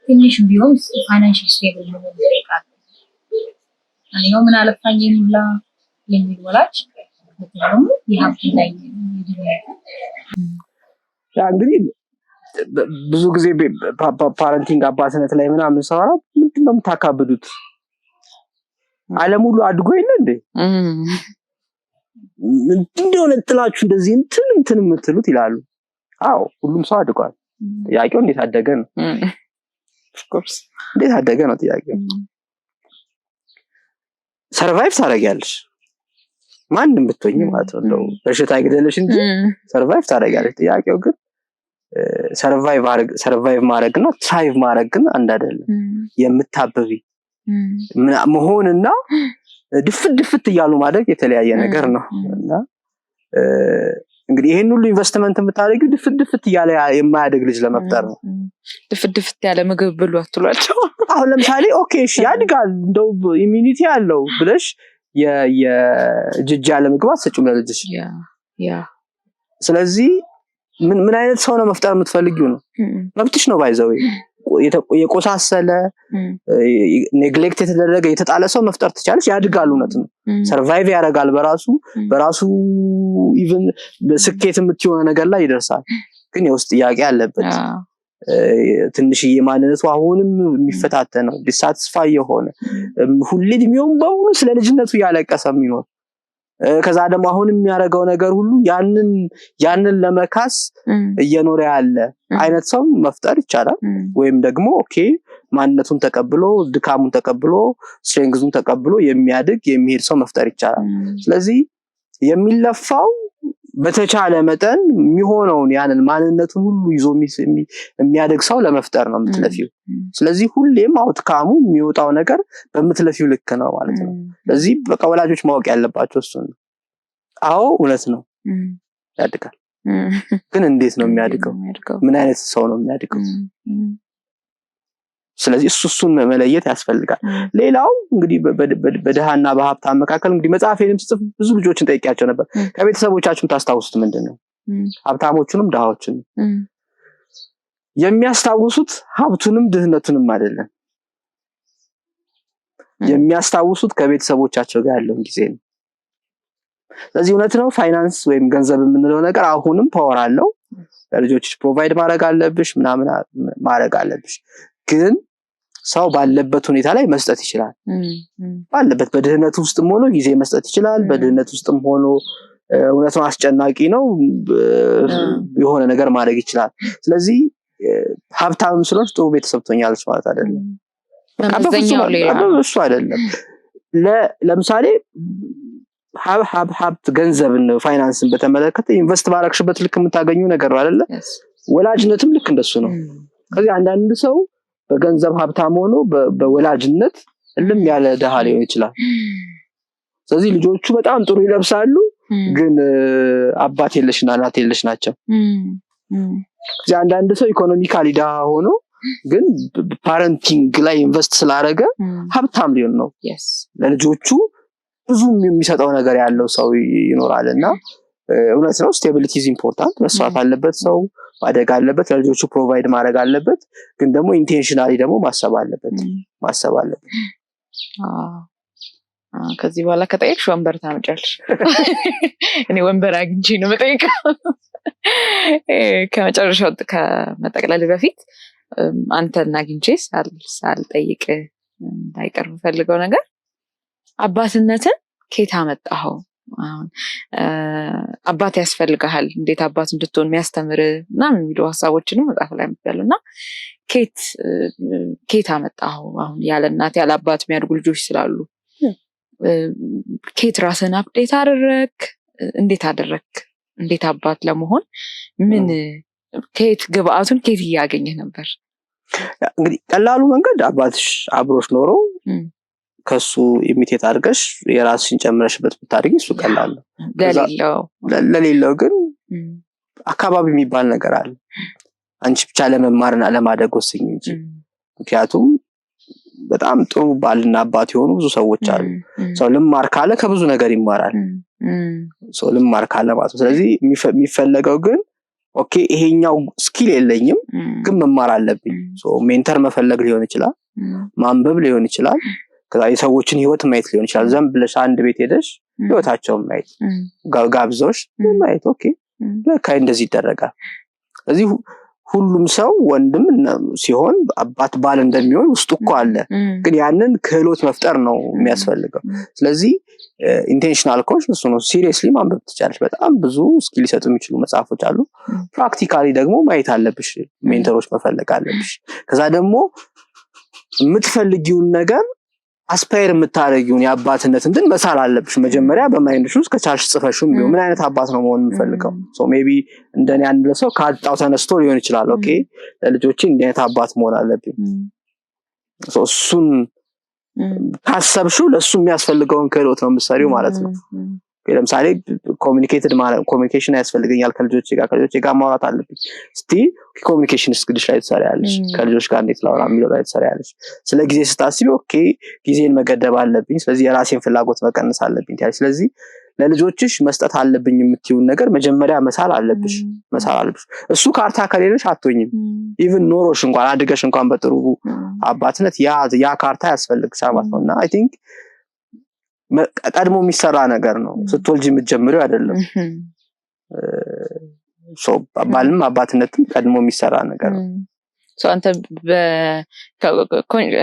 ትንሽ ቢሆን ፋይናንሻል ስቴብል መሆን ይጠይቃል አንደኛው ምን አለፋኝ ይሉላ የሚል ወላጅ ነው የሀብት ላይ ያ እንግዲህ ብዙ ጊዜ ፓረንቲንግ አባትነት ላይ ምናምን ሰራ ምንድነው የምታካብዱት ዓለም ሁሉ አድጎ የለ እንዴ ምንድነው ጥላችሁ እንደዚህ እንትን የምትሉት ይላሉ አዎ ሁሉም ሰው አድጓል ጥያቄው እንዴት አደገ ነው of course እንዴት አደገ ነው ጥያቄው ሰርቫይቭ ታረጋለሽ ማንንም ብትሆኚ ማለት ነው በሽታ አይገደልሽ እንጂ ሰርቫይቭ ታረጋለሽ ጥያቄው ግን ሰርቫይቭ ማድረግና ትራይቭ ማድረግ ግን አንድ አይደለም የምታበቢ መሆንና ድፍት ይያሉ ማድረግ የተለያየ ነገር ነው እና እንግዲህ ይሄን ሁሉ ኢንቨስትመንት የምታደርጊው ድፍት ይያለ የማያደግ ልጅ ለመፍጠር ነው ድፍት ያለ ምግብ ብሉ አትሏቸው አሁን ለምሳሌ ኦኬ እሺ ያድጋል እንደው ኢሚኒቲ ያለው ብለሽ የጅጅ ያለ ምግብ አትሰጪው ለልጅሽ ያ ስለዚህ ምን አይነት ሰው ነው መፍጠር የምትፈልጊው ነው መብትሽ ነው ባይዘው የቆሳሰለ ኔግሌክት የተደረገ የተጣለ ሰው መፍጠር ትቻለሽ ያድጋል እውነት ነው ሰርቫይቭ ያደርጋል በራሱ ኢቭን ስኬት የምትሆነ ነገር ላይ ይደርሳል ግን የውስጥ ጥያቄ አለበት ትንሽዬ ማንነቱ አሁንም የሚፈታተነው ዲሳቲስፋይ የሆነ ሁሌ እድሜውን በሙሉ ስለ ልጅነቱ ያለቀሰ የሚኖር ከዛ ደግሞ አሁን የሚያደርገው ነገር ሁሉ ያንን ለመካስ እየኖረ ያለ አይነት ሰው መፍጠር ይቻላል ወይም ደግሞ ኦኬ ማንነቱን ተቀብሎ ድካሙን ተቀብሎ ስትሬንግዙን ተቀብሎ የሚያድግ የሚሄድ ሰው መፍጠር ይቻላል ስለዚህ የሚለፋው በተቻለ መጠን የሚሆነውን ያንን ማንነቱን ሁሉ ይዞ የሚያድግ ሰው ለመፍጠር ነው የምትለፊው ስለዚህ ሁሌም አውትካሙ የሚወጣው ነገር በምትለፊው ልክ ነው ማለት ነው ስለዚህ በቃ ወላጆች ማወቅ ያለባቸው እሱ ነው አዎ እውነት ነው ያድጋል ግን እንዴት ነው የሚያድገው ምን አይነት ሰው ነው የሚያድገው ስለዚህ እሱን መለየት ያስፈልጋል ሌላው እንግዲህ በደሃና በሀብታም መካከል እንግዲህ መጽሐፌንም ጽፍ ብዙ ልጆችን ጠይቄያቸው ነበር ከቤተሰቦቻችሁ ታስታውሱት ምንድነው ሀብታሞቹንም ደሃዎቹንም የሚያስታውሱት ሀብቱንም ድህነቱንም አይደለም የሚያስታውሱት ከቤተሰቦቻቸው ጋር ያለውን ጊዜ ነው ስለዚህ እውነት ነው ፋይናንስ ወይም ገንዘብ የምንለው ነገር አሁንም ፓወር አለው ለልጆችሽ ፕሮቫይድ ማድረግ አለብሽ ምናምን ማድረግ አለብሽ ግን ሰው ባለበት ሁኔታ ላይ መስጠት ይችላል ባለበት በድህነት ውስጥም ሆኖ ጊዜ መስጠት ይችላል በድህነት ውስጥም ሆኖ እውነቱን አስጨናቂ ነው የሆነ ነገር ማድረግ ይችላል ስለዚህ ሀብታም ስለሆንሽ ጥሩ ቤተሰብ ትሆኛለሽ ማለት አይደለም እሱ አይደለም ለምሳሌ ሀብት ገንዘብን ፋይናንስን በተመለከተ ኢንቨስት ባረክሽበት ልክ የምታገኙ ነገር አይደለ ወላጅነትም ልክ እንደሱ ነው ከዚህ አንዳንድ ሰው በገንዘብ ሀብታም ሆኖ በወላጅነት እልም ያለ ደሃ ሊሆን ይችላል ስለዚህ ልጆቹ በጣም ጥሩ ይለብሳሉ ግን አባት የለሽና እናት የለሽ ናቸው ስለዚህ አንዳንድ ሰው ኢኮኖሚካሊ ደሃ ሆኖ ግን ፓረንቲንግ ላይ ኢንቨስት ስላደረገ ሀብታም ሊሆን ነው ለልጆቹ ብዙ የሚሰጠው ነገር ያለው ሰው ይኖራልና እውነት ነው ስቴቢሊቲ ኢዝ ኢምፖርታንት መስዋዕት አለበት ሰው ማደግ አለበት ለልጆቹ ፕሮቫይድ ማድረግ አለበት ግን ደግሞ ኢንቴንሽናሊ ደግሞ ማሰብ አለበት ከዚህ በኋላ ከጠየቅሽ ወንበር ታመጫለሽ። እኔ ወንበር አግኝቼ ነው መጠየቀው። ከመጨረሻው ከመጠቅለል በፊት አንተን አግኝቼ ሳልጠይቅ እንዳይቀር የምፈልገው ነገር አባትነትን ከየት አመጣኸው? አሁን አባት ያስፈልግሃል፣ እንዴት አባት እንድትሆን የሚያስተምር ምናምን የሚሉ ሀሳቦችንም መጽሐፍ ላይ ያለው እና ከየት አመጣኸው? አሁን ያለ እናት ያለ አባት የሚያድጉ ልጆች ስላሉ ከየት ራስን አፕዴት አደረክ? እንዴት አደረክ? እንዴት አባት ለመሆን ምን ከየት ግብአቱን ከየት እያገኘህ ነበር? እንግዲህ ቀላሉ መንገድ አባትሽ አብሮሽ ኖሮ ከሱ ኢሚቴት አድርገሽ የራስሽን ጨምረሽበት ብታደርጊ እሱ ቀላል ነው። ለሌለው ግን አካባቢ የሚባል ነገር አለ። አንቺ ብቻ ለመማርና ለማደግ ወስኝ እንጂ። ምክንያቱም በጣም ጥሩ ባልና አባት የሆኑ ብዙ ሰዎች አሉ። ሰው ልማር ካለ ከብዙ ነገር ይማራል። ሰው ልማር ካለ ማለት ነው። ስለዚህ የሚፈለገው ግን ኦኬ ይሄኛው ስኪል የለኝም ግን መማር አለብኝ። ሜንተር መፈለግ ሊሆን ይችላል፣ ማንበብ ሊሆን ይችላል፣ ከዛ የሰዎችን ህይወት ማየት ሊሆን ይችላል። ዘም ብለሽ አንድ ቤት ሄደሽ ህይወታቸውን ማየት ጋብዞሽ ማየት ኦኬ ለካ እንደዚህ ይደረጋል። ስለዚህ ሁሉም ሰው ወንድም ሲሆን አባት ባል እንደሚሆን ውስጡ እኮ አለ። ግን ያንን ክህሎት መፍጠር ነው የሚያስፈልገው። ስለዚህ ኢንቴንሽናል ኮች እሱ ነው። ሲሪየስሊ ማንበብ ትችላለሽ። በጣም ብዙ ስኪል ሊሰጡ የሚችሉ መጽሐፎች አሉ። ፕራክቲካሊ ደግሞ ማየት አለብሽ፣ ሜንተሮች መፈለግ አለብሽ። ከዛ ደግሞ የምትፈልጊውን ነገር አስፓየር የምታደርጊውን የአባትነት እንትን መሳል አለብሽ። መጀመሪያ በማይንድሽ ውስጥ ከቻልሽ ጽፈሽም ቢሆን ምን አይነት አባት ነው መሆን የምፈልገው? ሜቢ እንደኔ አንድ ሰው ካጣው ተነስቶ ሊሆን ይችላል። ኦኬ ለልጆቼ እንዲህ አይነት አባት መሆን አለብኝ። እሱን ካሰብሽው ለሱ የሚያስፈልገውን ክህሎት ነው የምትሰሪው ማለት ነው። ለምሳሌ ኮሚኒኬሽን ያስፈልገኛል ከልጆቼ ጋር ማውራት አለብኝ። እስቲ ኮሚኒኬሽን ስኪልሽ ላይ ትሰሪያለሽ። ከልጆች ጋር እንዴት ላውራ የሚለው ላይ ትሰሪያለሽ። ስለ ጊዜ ስታስቢ ኦኬ ጊዜን መገደብ አለብኝ፣ ስለዚህ የራሴን ፍላጎት መቀነስ አለብኝ ታዲያ። ስለዚህ ለልጆችሽ መስጠት አለብኝ የምትይውን ነገር መጀመሪያ መሳል አለብሽ። እሱ ካርታ ከሌለሽ አትሆኝም። ኢቭን ኖሮሽ እንኳን አድገሽ እንኳን በጥሩ አባትነት ያ ካርታ ያስፈልግሻል ማለት ነው። እና አይ ቲንክ ቀድሞ የሚሰራ ነገር ነው። ስትወልጂ የምትጀምሪው አይደለም። ባልም አባትነትም ቀድሞ የሚሰራ ነገር ነው። አንተ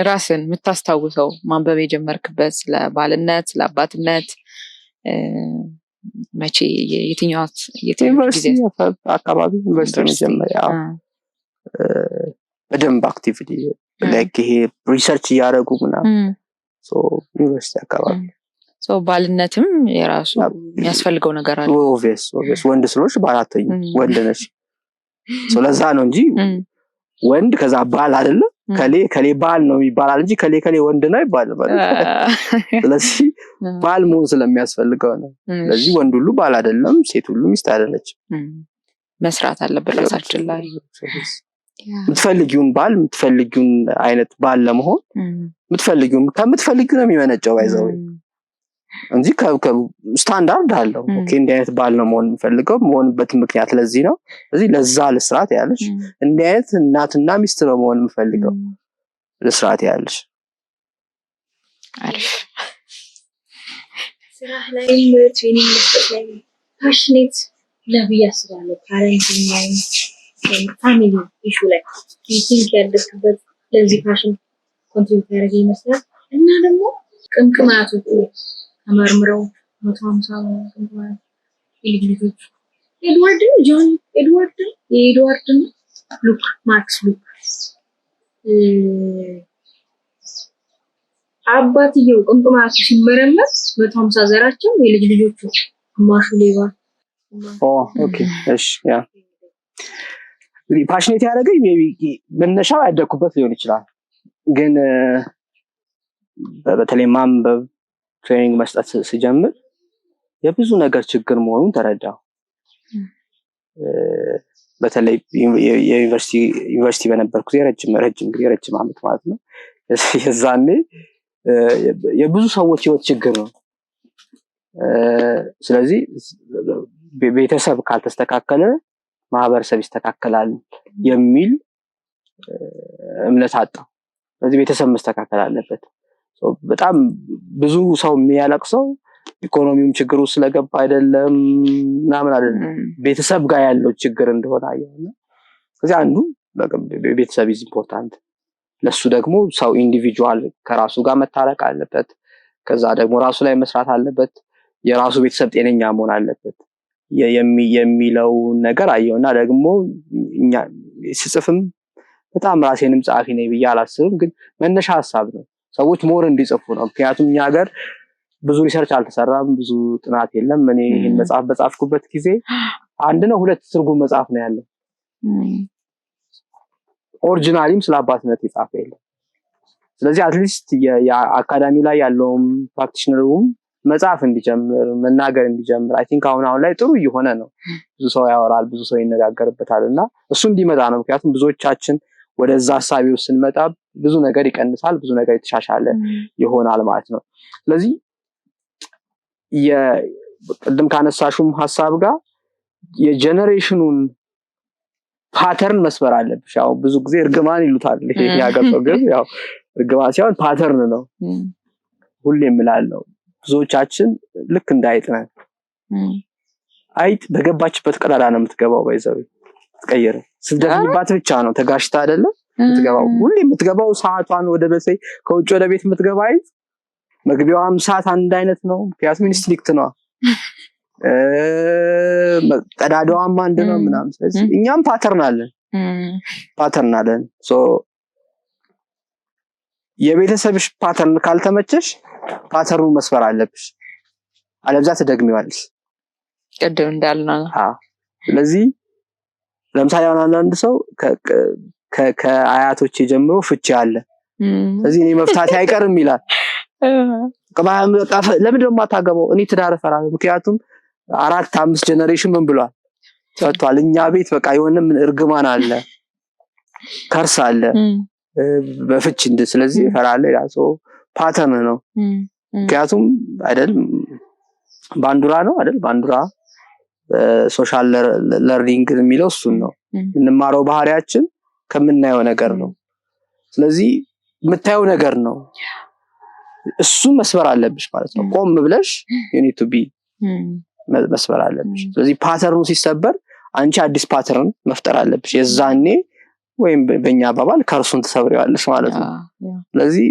ራስን የምታስታውሰው ማንበብ የጀመርክበት ስለ ባልነት ስለ አባትነት መቼ የትኛው ዩኒቨርሲቲ አካባቢ ዩኒቨርሲቲ መጀመሪያ በደንብ አክቲቪቲ ላይክ ይሄ ሪሰርች እያደረጉ ምናምን ዩኒቨርሲቲ አካባቢ ባልነትም የራሱ የሚያስፈልገው ነገር አለ። ኦብቪየስ ወንድ ስለሆንሽ ባላተኝ ወንድ ነሽ። ለዛ ነው እንጂ ወንድ ከዛ ባል አይደለም ከሌ ባል ነው ይባላል እንጂ ከሌ ወንድ ነው ይባላል ማለት። ስለዚህ ባል መሆን ስለሚያስፈልገው ነው። ስለዚህ ወንድ ሁሉ ባል አይደለም፣ ሴት ሁሉ ሚስት አይደለች። መስራት አለበት ራሳችን ላይ። የምትፈልጊውን ባል የምትፈልጊውን አይነት ባል ለመሆን ከምትፈልጊው ነው የሚመነጨው ባይዘው እንጂ ስታንዳርድ አለው። ኦኬ እንዲህ አይነት ባል ነው መሆን የምፈልገው፣ መሆንበት ምክንያት ለዚህ ነው። ስለዚህ ለዛ ለስርዓት ያለሽ እንዲህ አይነት እናትና ሚስት ነው መሆን የምፈልገው ለስርዓት ያለሽ። አሪፍ ስራ ላይ ትሬኒንግ ላይ ፓሽኔት ለብያ ስላለ ፓረንቲንግ ላይ ፋሚሊ ኢሹ ላይ ቲንክ ያደረግበት ለዚህ ፓሽን ኮንትሪቢዩት ያደረገ ይመስላል። እና ደግሞ ቅምቅማቶች ተመርምረው 150 ቅምቅማት ልጆች ኤድዋርድ ሉክ ማክስ ሉክ አባትየው ቅምቅማቱ ሲመረመር 150 ዘራቸው የልጅ ልጆቹ ግማሹ ሌባ። ኦኬ እሺ ያ ፓሽኔት ያደረገኝ ሜቢ መነሻው ያደኩበት ሊሆን ይችላል። ግን በተለይ ማንበብ ትሬኒንግ መስጠት ሲጀምር የብዙ ነገር ችግር መሆኑን ተረዳው። በተለይ ዩኒቨርሲቲ በነበርኩ ረጅም ዓመት ማለት ነው። የዛኔ የብዙ ሰዎች ህይወት ችግር ነው። ስለዚህ ቤተሰብ ካልተስተካከለ ማህበረሰብ ይስተካከላል የሚል እምነት አጣው። ስለዚህ ቤተሰብ መስተካከል አለበት። በጣም ብዙ ሰው የሚያለቅሰው ኢኮኖሚውም ችግሩ ስለገባ አይደለም ምናምን አይደለም ቤተሰብ ጋር ያለው ችግር እንደሆነ አየውና ከዚህ አንዱ ቤተሰብ is important ለሱ ደግሞ ሰው ኢንዲቪጁዋል ከራሱ ጋር መታረቅ አለበት ከዛ ደግሞ ራሱ ላይ መስራት አለበት የራሱ ቤተሰብ ጤነኛ መሆን አለበት የሚለው ነገር አየውና ደግሞ እኛ ሲጽፍም በጣም ራሴንም ጻፊ ነኝ ብዬ አላስብም ግን መነሻ ሐሳብ ነው ሰዎች ሞር እንዲጽፉ ነው ምክንያቱም እኛ ሀገር ብዙ ሪሰርች አልተሰራም ብዙ ጥናት የለም እኔ ይሄን መጽሐፍ በጻፍኩበት ጊዜ አንድ ነው ሁለት ትርጉም መጽሐፍ ነው ያለው ኦሪጂናሊም ስለ አባትነት የጻፈ የለም ስለዚህ አትሊስት የአካዳሚ ላይ ያለውም ፕራክቲሽነሩም መጽሐፍ እንዲጀምር መናገር እንዲጀምር አይ ቲንክ አሁን ላይ ጥሩ እየሆነ ነው ብዙ ሰው ያወራል ብዙ ሰው ይነጋገርበታልና እሱ እንዲመጣ ነው ምክንያቱም ብዙዎቻችን ወደዛ ሐሳቢው ስንመጣ ብዙ ነገር ይቀንሳል ብዙ ነገር ይተሻሻለ ይሆናል ማለት ነው ስለዚህ የቅድም ካነሳሹም ሐሳብ ጋር የጄነሬሽኑን ፓተርን መስበር አለብሽ ያው ብዙ ጊዜ እርግማን ይሉታል ይሄ ያገጠው ግን ያው እርግማን ሳይሆን ፓተርን ነው ሁሌም እላለሁ ብዙዎቻችን ልክ እንዳይጥነን አይጥ በገባችበት ቀዳዳ ነው የምትገባው ባይዘው ትቀየረ ስደፍኝባት ብቻ ነው ተጋሽታ አይደለም የምትገባው ሁሌ የምትገባው ሰዓቷን ወደ በሰይ ከውጭ ወደ ቤት የምትገባ አይጥ መግቢያዋም ሰዓት አንድ አይነት ነው ምክንያቱም ኢንስትሪክት ነው ቀዳዳዋም አንድ ነው ምናምን ስለዚህ እኛም ፓተርን አለን ሶ የቤተሰብሽ ፓተርን ካልተመቸሽ ፓተርኑ መስፈር አለብሽ አለብዛ ተደግሚዋለሽ ቀደም እንዳልነው ስለዚህ ለምሳሌ አንዳንድ ሰው ከአያቶች ጀምሮ ፍቺ አለ ስለዚህ እኔ መፍታት አይቀርም ይላል ቀባም ለምን ደግሞ አታገባው እኔ ትዳር ፈራለሁ ምክንያቱም 4-5 ጄነሬሽን ምን ብሏል ፈቷል እኛ ቤት በቃ የሆነ ምን እርግማን አለ ከርስ አለ በፍቺ ስለዚህ ፈራለሁ ያሶ ፓተርን ነው ምክንያቱም አይደል ባንዱራ ነው አይደል ባንዱራ ሶሻል ለርኒንግ የሚለው እሱን ነው እንማረው ባህሪያችን ከምናየው ነገር ነው ስለዚህ የምታየው ነገር ነው እሱ መስበር አለብሽ ማለት ነው ቆም ብለሽ you need to be መስበር አለብሽ ስለዚህ ፓተርኑ ሲሰበር አንቺ አዲስ ፓተርን መፍጠር አለብሽ የዛኔ ወይም በእኛ አባባል ከርሱን ተሰብሪዋለሽ ማለት ነው ስለዚህ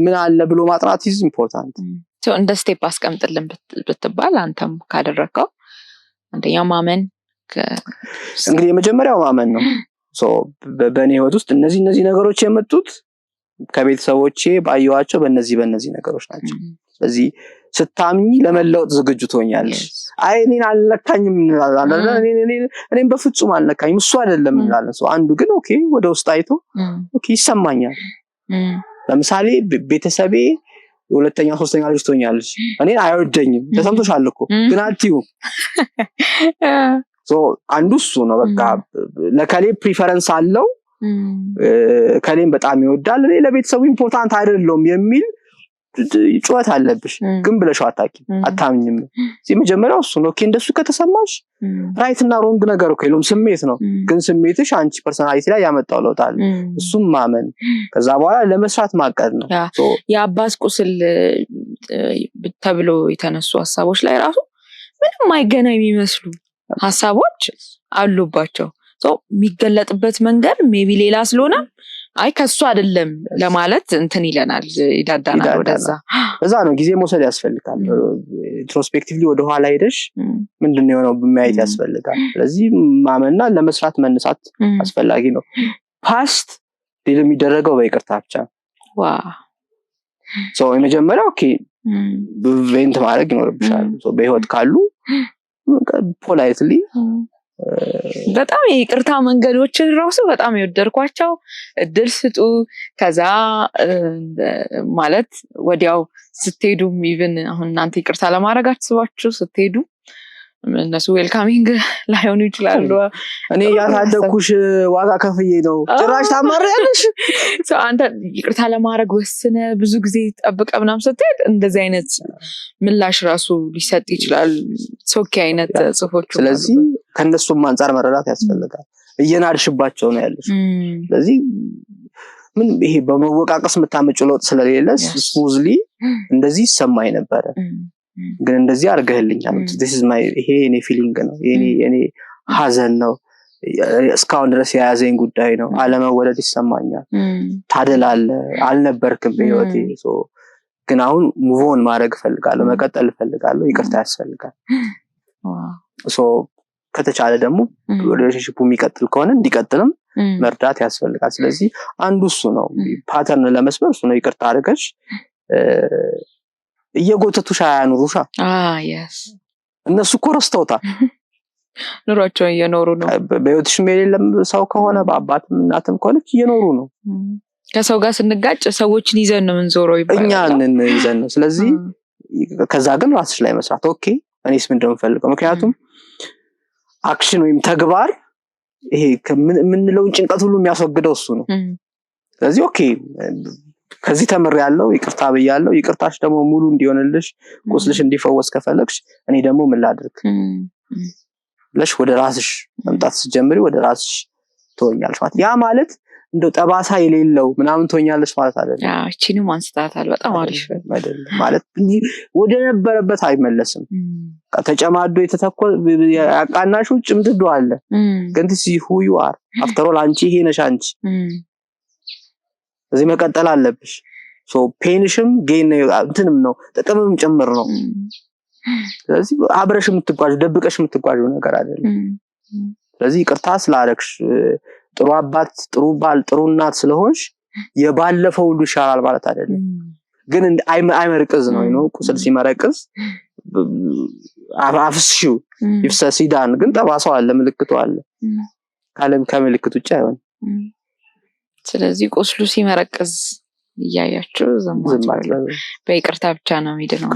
ምን አለ ብሎ ማጥራት is important እንደ ስቴፕ አስቀምጥልን ብትባል አንተም ካደረከው አንደኛው ማመን እንግዲህ የመጀመሪያው ማመን ነው ሶ በእኔ ህይወት ውስጥ እነዚህ ነገሮች የመጡት ከቤተሰቦቼ ባየዋቸው በእነዚህ ነገሮች ናቸው ስለዚህ ስታምኚ ለመለወጥ ዝግጁ ትሆኛለሽ አይ እኔን አልነካኝም እኔን በፍጹም አልነካኝም እሱ አይደለም እንላለን ሶ አንዱ ግን ኦኬ ወደ ውስጥ አይቶ ኦኬ ይሰማኛል ለምሳሌ ቤተሰቤ ሁለተኛ ሶስተኛ ልጅ ትሆኛለሽ እኔን አይወደኝም ተሰምቶሻል እኮ ግን አትዩ ሶ አንዱ እሱ ነው በቃ ለከሌ ፕሪፈረንስ አለው ከሌም በጣም ይወዳል ለቤተሰቡ ኢምፖርታንት አይደለም የሚል ጩኸት አለብሽ ግን ብለሽው አታምኝም እዚህ መጀመሪያው እሱ ነው ኦኬ እንደሱ ከተሰማሽ ራይት እና ሮንግ ነገር እኮ የለውም ስሜት ነው ግን ስሜትሽ አንቺ ፐርሰናሊቲ ላይ ያመጣው ለውጥ አለ እሱም ማመን ከዛ በኋላ ለመስራት ማቀድ ነው የአባስ ቁስል ተብሎ የተነሱ ሐሳቦች ላይ ራሱ ምንም አይገናኝ የሚመስሉ ሐሳቦች አሉባቸው የሚገለጥበት መንገድ ሜቢ ሌላ ስለሆነ አይ ከሱ አይደለም ለማለት እንትን ይለናል ይዳዳናል ወደዛ ነው ጊዜ መውሰድ ያስፈልጋል ኢንትሮስፔክቲቭሊ ወደ ኋላ ሄደሽ ምንድነው የሆነው በማየት ያስፈልጋል ስለዚህ ማመንና ለመስራት መነሳት አስፈልጊ ነው ፓስት የሚደረገው በይቅርታ ብቻ ሶ የመጀመሪያው ኦኬ ቬንት ማድረግ ይኖርብሻል ሶ በህይወት ካሉ ፖላይትሊ በጣም የይቅርታ መንገዶችን ራሱ በጣም የወደድኳቸው እድል ስጡ ከዛ ማለት ወዲያው ስትሄዱ ኢቭን አሁን እናንተ ይቅርታ ለማድረግ አትስባችሁ ስትሄዱ እነሱ ዌልካሚንግ ላይሆኑ ይችላሉ እኔ ያሳደኩሽ ዋጋ ከፍዬ ነው ጭራሽ ታማሪያለሽ ሶ አንተ ይቅርታ ለማድረግ ወስነ ብዙ ጊዜ ተጠብቀ ምናምን ስትሄድ እንደዚህ አይነት ምላሽ ራሱ ሊሰጥ ይችላል ሶኪ አይነት ጽፎች ስለዚህ ከነሱም አንፃር መረዳት ያስፈልጋል እየናድሽባቸው ነው ያለሽ ስለዚህ ምን ይሄ በመወቃቀስ የምታመጪው ለውጥ ስለሌለ ስሙዝሊ እንደዚህ ይሰማኝ ነበር ግን እንደዚህ አርገህልኛል this is my ይሄ እኔ ፊሊንግ ነው እኔ ሐዘን ነው እስካሁን ድረስ የያዘኝ ጉዳይ ነው አለመወለድ ይሰማኛል ታደላለ አልነበርክም በህይወቴ ግን አሁን ሙቭ ኦን ማድረግ ፈልጋለሁ መቀጠል ፈልጋለሁ ይቅርታ ያስፈልጋል ከተቻለ ደግሞ ሪሌሽንሺፑ የሚቀጥል ከሆነ እንዲቀጥልም መርዳት ያስፈልጋል ስለዚህ አንዱ እሱ ነው ፓተርን ለመስበር እሱ ነው ይቅርታ አድርገሽ እየጎተቱሽ አያኑሩሻ yes እነሱ እኮ ረስተውታል ኑሯቸው እየኖሩ ነው በህይወትሽ የሌለም ሰው ከሆነ በአባትም እናትም ከሆነች እየኖሩ ነው ከሰው ጋር ስንጋጭ ሰዎችን ይዘን ነው የምንዞረው ይባላል እኛን ይዘን ነው ስለዚህ ከዛ ግን ራስሽ ላይ መስራት ኦኬ እኔስ ምንድነው የምፈልገው ምክንያቱም አክሽን ወይም ተግባር ይሄ ምንለው ጭንቀት ሁሉ የሚያስወግደው እሱ ነው ስለዚህ ኦኬ ከዚህ ተምር ያለው ይቅርታ በያለው ይቅርታሽ ደግሞ ሙሉ እንዲሆንልሽ ቁስልሽ እንዲፈወስ ከፈለግሽ እኔ ደግሞ ምን ላድርግ ለሽ ወደ ራስሽ መምጣት ሲጀምሪ ወደ ራስሽ ትሆኛለሽ ማለት ያ ማለት እንደው ጠባሳ የሌለው ምናምን ትሆኛለሽ ማለት አይደለም እቺንም አንስታታል በጣም አሪፍ አይደለም ማለት ወደ ነበረበት አይመለስም ተጨማዶ የተተኮል ያቃናሹ ጭምድዶ አለ ግን this is who you are after all አንቺ ይሄ ነሽ አንቺ እዚህ መቀጠል አለብሽ ፔንሽም ጌን እንትንም ነው ጥቅምም ጭምር ነው ስለዚህ አብረሽ የምትጓዥ ደብቀሽ የምትጓዥ ነገር አይደለም ስለዚህ ይቅርታ ስላረክሽ ጥሩ አባት ጥሩ ባል ጥሩ እናት ስለሆንሽ የባለፈው ሁሉ ይሻላል ማለት አይደለም ግን አይመርቅዝ ነው ቁስል ሲመረቅዝ አፍስሽው ይፍሰሲዳን ግን ጠባሳው አለ ምልክቱ አለ ካለም ከምልክቱ ውጭ አይሆን ስለዚህ ቁስሉ ሲመረቅዝ እያያችሁ ዘማት በይቅርታ ብቻ ነው የሚድነው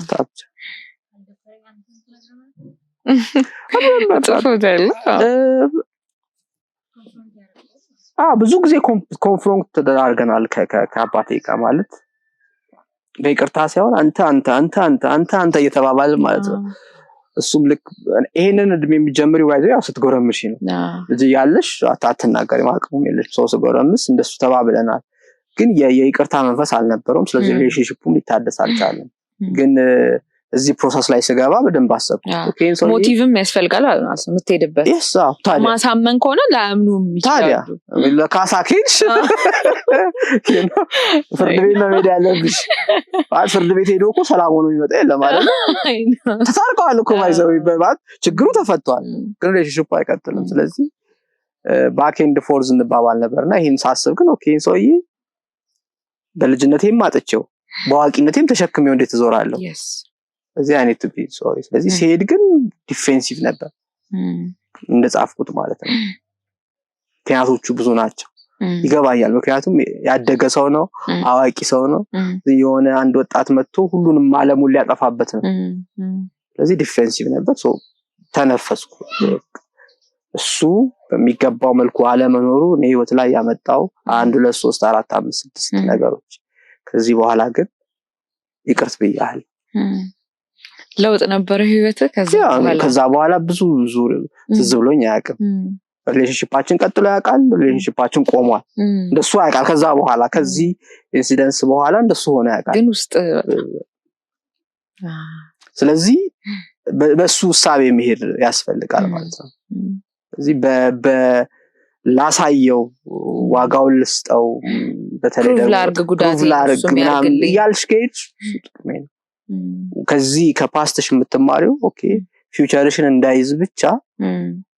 ብዙ ጊዜ ኮንፍሮንት ተደርገናል ከአባቴ ጋር ማለት በይቅርታ ሳይሆን አንተ እየተባባለ ማለት ነው እሱም ልክ ይሄንን እድሜ የሚጀምሪው ባይዘው ያው ስትጎረምሽ ነው እዚህ ያለሽ አታተናገሪ ማቅሙም የለሽ ሰው ሲጎረምስ እንደሱ ተባብለናል ግን የይቅርታ መንፈስ አልነበረውም ስለዚህ ሪሌሽንሺፑም ሊታደስ አልቻለም ግን እዚህ ፕሮሰስ ላይ ስገባ በደንብ አሰብኩ ኦኬ ሞቲቭም ያስፈልጋል ማለት የምትሄድበት ማሳመን ከሆነ ለአምኑም ይችላል ለካሳኪንሽ ፍርድ ቤት ነው ሄደ ያለብሽ ፍርድ ቤት ሄዶ እኮ ሰላም ሆኖ ይመጣ የለም ማለት ተታርቀዋል እኮ ባይዘው ይባል ችግሩ ተፈቷል ግን ሪሌሽንሺፑ አይቀጥልም ስለዚህ ባክ ኤንድ ፎርዝ እንባባል ነበርና ይሄን ሳስብ ግን ኦኬ ሰውዬ በልጅነቴም አጥቼው በዋቂነቴም ተሸክሜው እንዴት ተዞራለሁ እዚህ አይነት ቱ ቢ ሶሪ ስለዚህ ሲሄድ ግን ዲፌንሲቭ ነበር እንደጻፍኩት ማለት ነው ምክንያቶቹ ብዙ ናቸው ይገባኛል ምክንያቱም ያደገ ሰው ነው አዋቂ ሰው ነው የሆነ አንድ ወጣት መጥቶ ሁሉንም ዓለሙን ሊያጠፋበት ነው ስለዚህ ዲፌንሲቭ ነበር ተነፈስኩ እሱ በሚገባው መልኩ አለመኖሩ ነው ህይወት ላይ ያመጣው 1 2 3 4 5 6 ነገሮች ከዚህ በኋላ ግን ይቅርት ብያለሁ ለውጥ ነበር ህይወት ከዛ በኋላ ብዙ ትዝ ብሎኝ አያውቅም ሪሌሽንሺፓችን ቀጥሎ ያውቃል ሪሌሽንሺፓችን ቆሟል እንደሱ ያውቃል ከዛ በኋላ ከዚህ ኢንሲደንስ በኋላ እንደሱ ሆነ ያውቃል ግን ውስጥ ስለዚህ በሱ ሐሳብ መሄድ ያስፈልጋል ማለት ነው ስለዚህ ላሳየው ዋጋውን ልስጠው በተለይ ደግሞ ያልሽከች ከዚህ ከፓስትሽ የምትማሪው ኦኬ ፊውቸርሽን እንዳይዝ ብቻ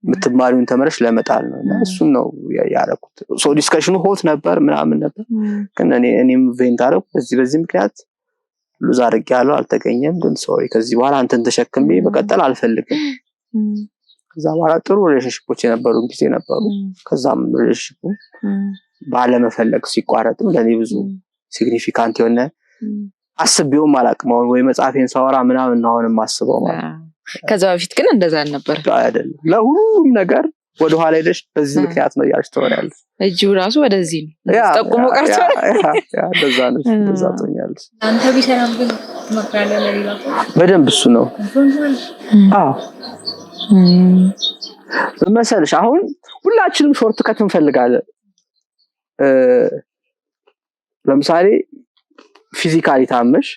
የምትማሪውን ተመረሽ ለመጣል ነውና እሱን ነው ያረኩት ዲስከሽኑ ሆት ነበር ምናምን ነበር ግን እኔም ቬንት አረኩ በዚህ ምክንያት ሉዝ አድርጌያለሁ አልተገኘም ግን ሶሪ ከዚህ በኋላ አንተን ተሸክሜ መቀጠል አልፈልግም ከዛ በኋላ ጥሩ ሪሌሽንሺፖች የነበሩን ጊዜ ነበሩ ከዛም ሪሌሽንሺፑ ባለመፈለግ ሲቋረጥም ለኔ ብዙ ሲግኒፊካንት የሆነ አስቤውም አላቅም ወይ መጻፌን ሳወራ ምናምን ነው አሁንም አስበው ማለት ከዛ በፊት ግን እንደዛ ነበር አይደለም ለሁሉም ነገር ወደ ኋላ ሄደሽ በዚህ ምክንያት ነው ያስተወራል እጁ ራሱ ወደዚህ ነው ተጠቁሞ ቀርቷል እንደዛ ነው እንደዛ ተኛለሽ አንተ ቢሰራም ግን መክራለህ ለሌላው በደንብ እሱ ነው መሰለሽ አሁን ሁላችንም ሾርት ከት እንፈልጋለን ለምሳሌ ፊዚካሊ ታመሽ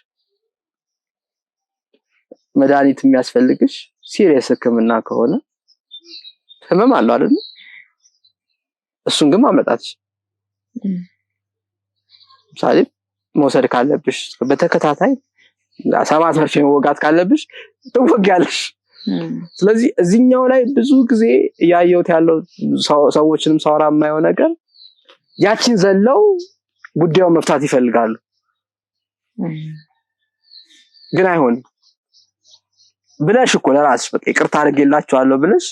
መድኃኒት የሚያስፈልግሽ ሲሪየስ ህክምና ከሆነ ህመም አለው አይደል? እሱን ግን ማመጣት ለምሳሌ መውሰድ ካለብሽ በተከታታይ 7 መርፌ መወጋት ካለብሽ ትወጋለሽ። ስለዚህ እዚህኛው ላይ ብዙ ጊዜ ያየሁት ያለው ሰዎችንም ሳወራ የማየው ነገር ያቺን ዘለው ጉዳዩን መፍታት ይፈልጋሉ፣ ግን አይሆንም ብለሽ እኮ ለራስሽ በቃ ይቅርታ አድርጌላችኋለሁ ብለሽ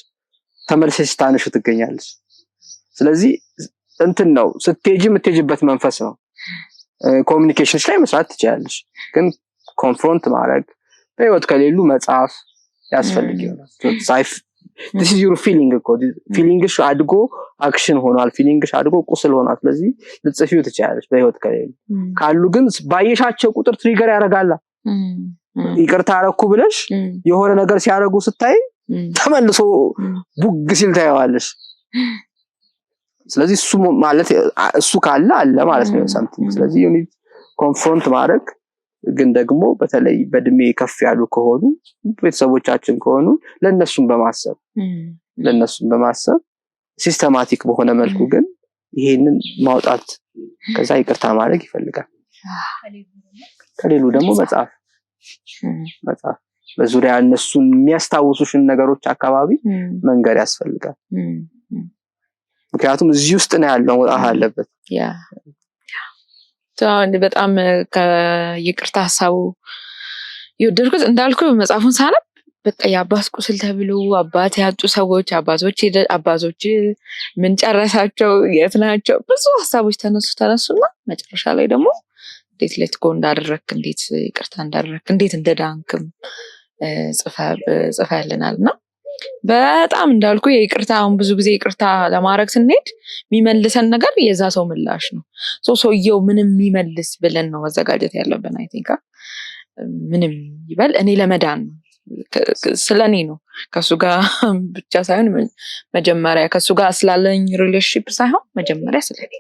ተመልሰሽ ታነሽ ትገኛለሽ። ስለዚህ እንትን ነው ስትሄጂ የምትሄጂበት መንፈስ ነው። ኮሚኒኬሽንሽ ላይ መስራት ትችላለሽ፣ ግን ኮንፍሮንት ማድረግ በህይወት ከሌሉ መጽሐፍ ያስፈልግ ይሆናል። this is your feeling እኮ ፊሊንግሽ አድጎ አክሽን ሆኗል፣ ፊሊንግሽ አድጎ ቁስል ሆኗል። ስለዚህ ልጽፊው ትችላለሽ። በህይወት ከሌሉ ካሉ ግን ባየሻቸው ቁጥር ትሪገር ያደርጋላ። ይቅርታ አረኩ ብለሽ የሆነ ነገር ሲያደርጉ ስታይ ተመልሶ ቡግ ሲል ታየዋለሽ። ስለዚህ እሱ ማለት እሱ ካለ አለ ማለት ነው something። ስለዚህ you need ኮንፍሮንት ማድረግ፣ ግን ደግሞ በተለይ በእድሜ ከፍ ያሉ ከሆኑ ቤተሰቦቻችን ከሆኑ ለነሱም በማሰብ ሲስተማቲክ በሆነ መልኩ ግን ይሄንን ማውጣት ከዛ ይቅርታ ማድረግ ይፈልጋል። ከሌሉ ደግሞ መጽሐፍ በዙሪያ እነሱን የሚያስታውሱሽን ነገሮች አካባቢ መንገር ያስፈልጋል። ምክንያቱም እዚህ ውስጥ ነው ያለው ወጣህ አለበት። በጣም ከይቅርታ ሐሳቡ ይወደድኩት እንዳልኩ መጽሐፉን ሳነብ በቃ የአባት ቁስል ተብሎ አባት ያጡ ሰዎች አባቶች ምን ጨረሳቸው የት ናቸው ብዙ ሐሳቦች ተነሱና መጨረሻ ላይ ደግሞ እንዴት ለትጎ እንዳደረክ እንዴት ይቅርታ እንዳደረክ እንዴት እንደዳንክም ጽፈህልናልና በጣም እንዳልኩ የይቅርታ አሁን ብዙ ጊዜ ይቅርታ ለማድረግ ስንሄድ የሚመልሰን ነገር የዛ ሰው ምላሽ ነው። ሰውየው ምንም የሚመልስ ብለን ነው መዘጋጀት ያለብን። አይ ቲንክ ምንም ይበል እኔ ለመዳን ስለኔ ነው ከሱ ጋር ብቻ ሳይሆን መጀመሪያ ከሱ ጋር ስላለኝ ሪሌሽንሺፕ ሳይሆን መጀመሪያ ስለኔ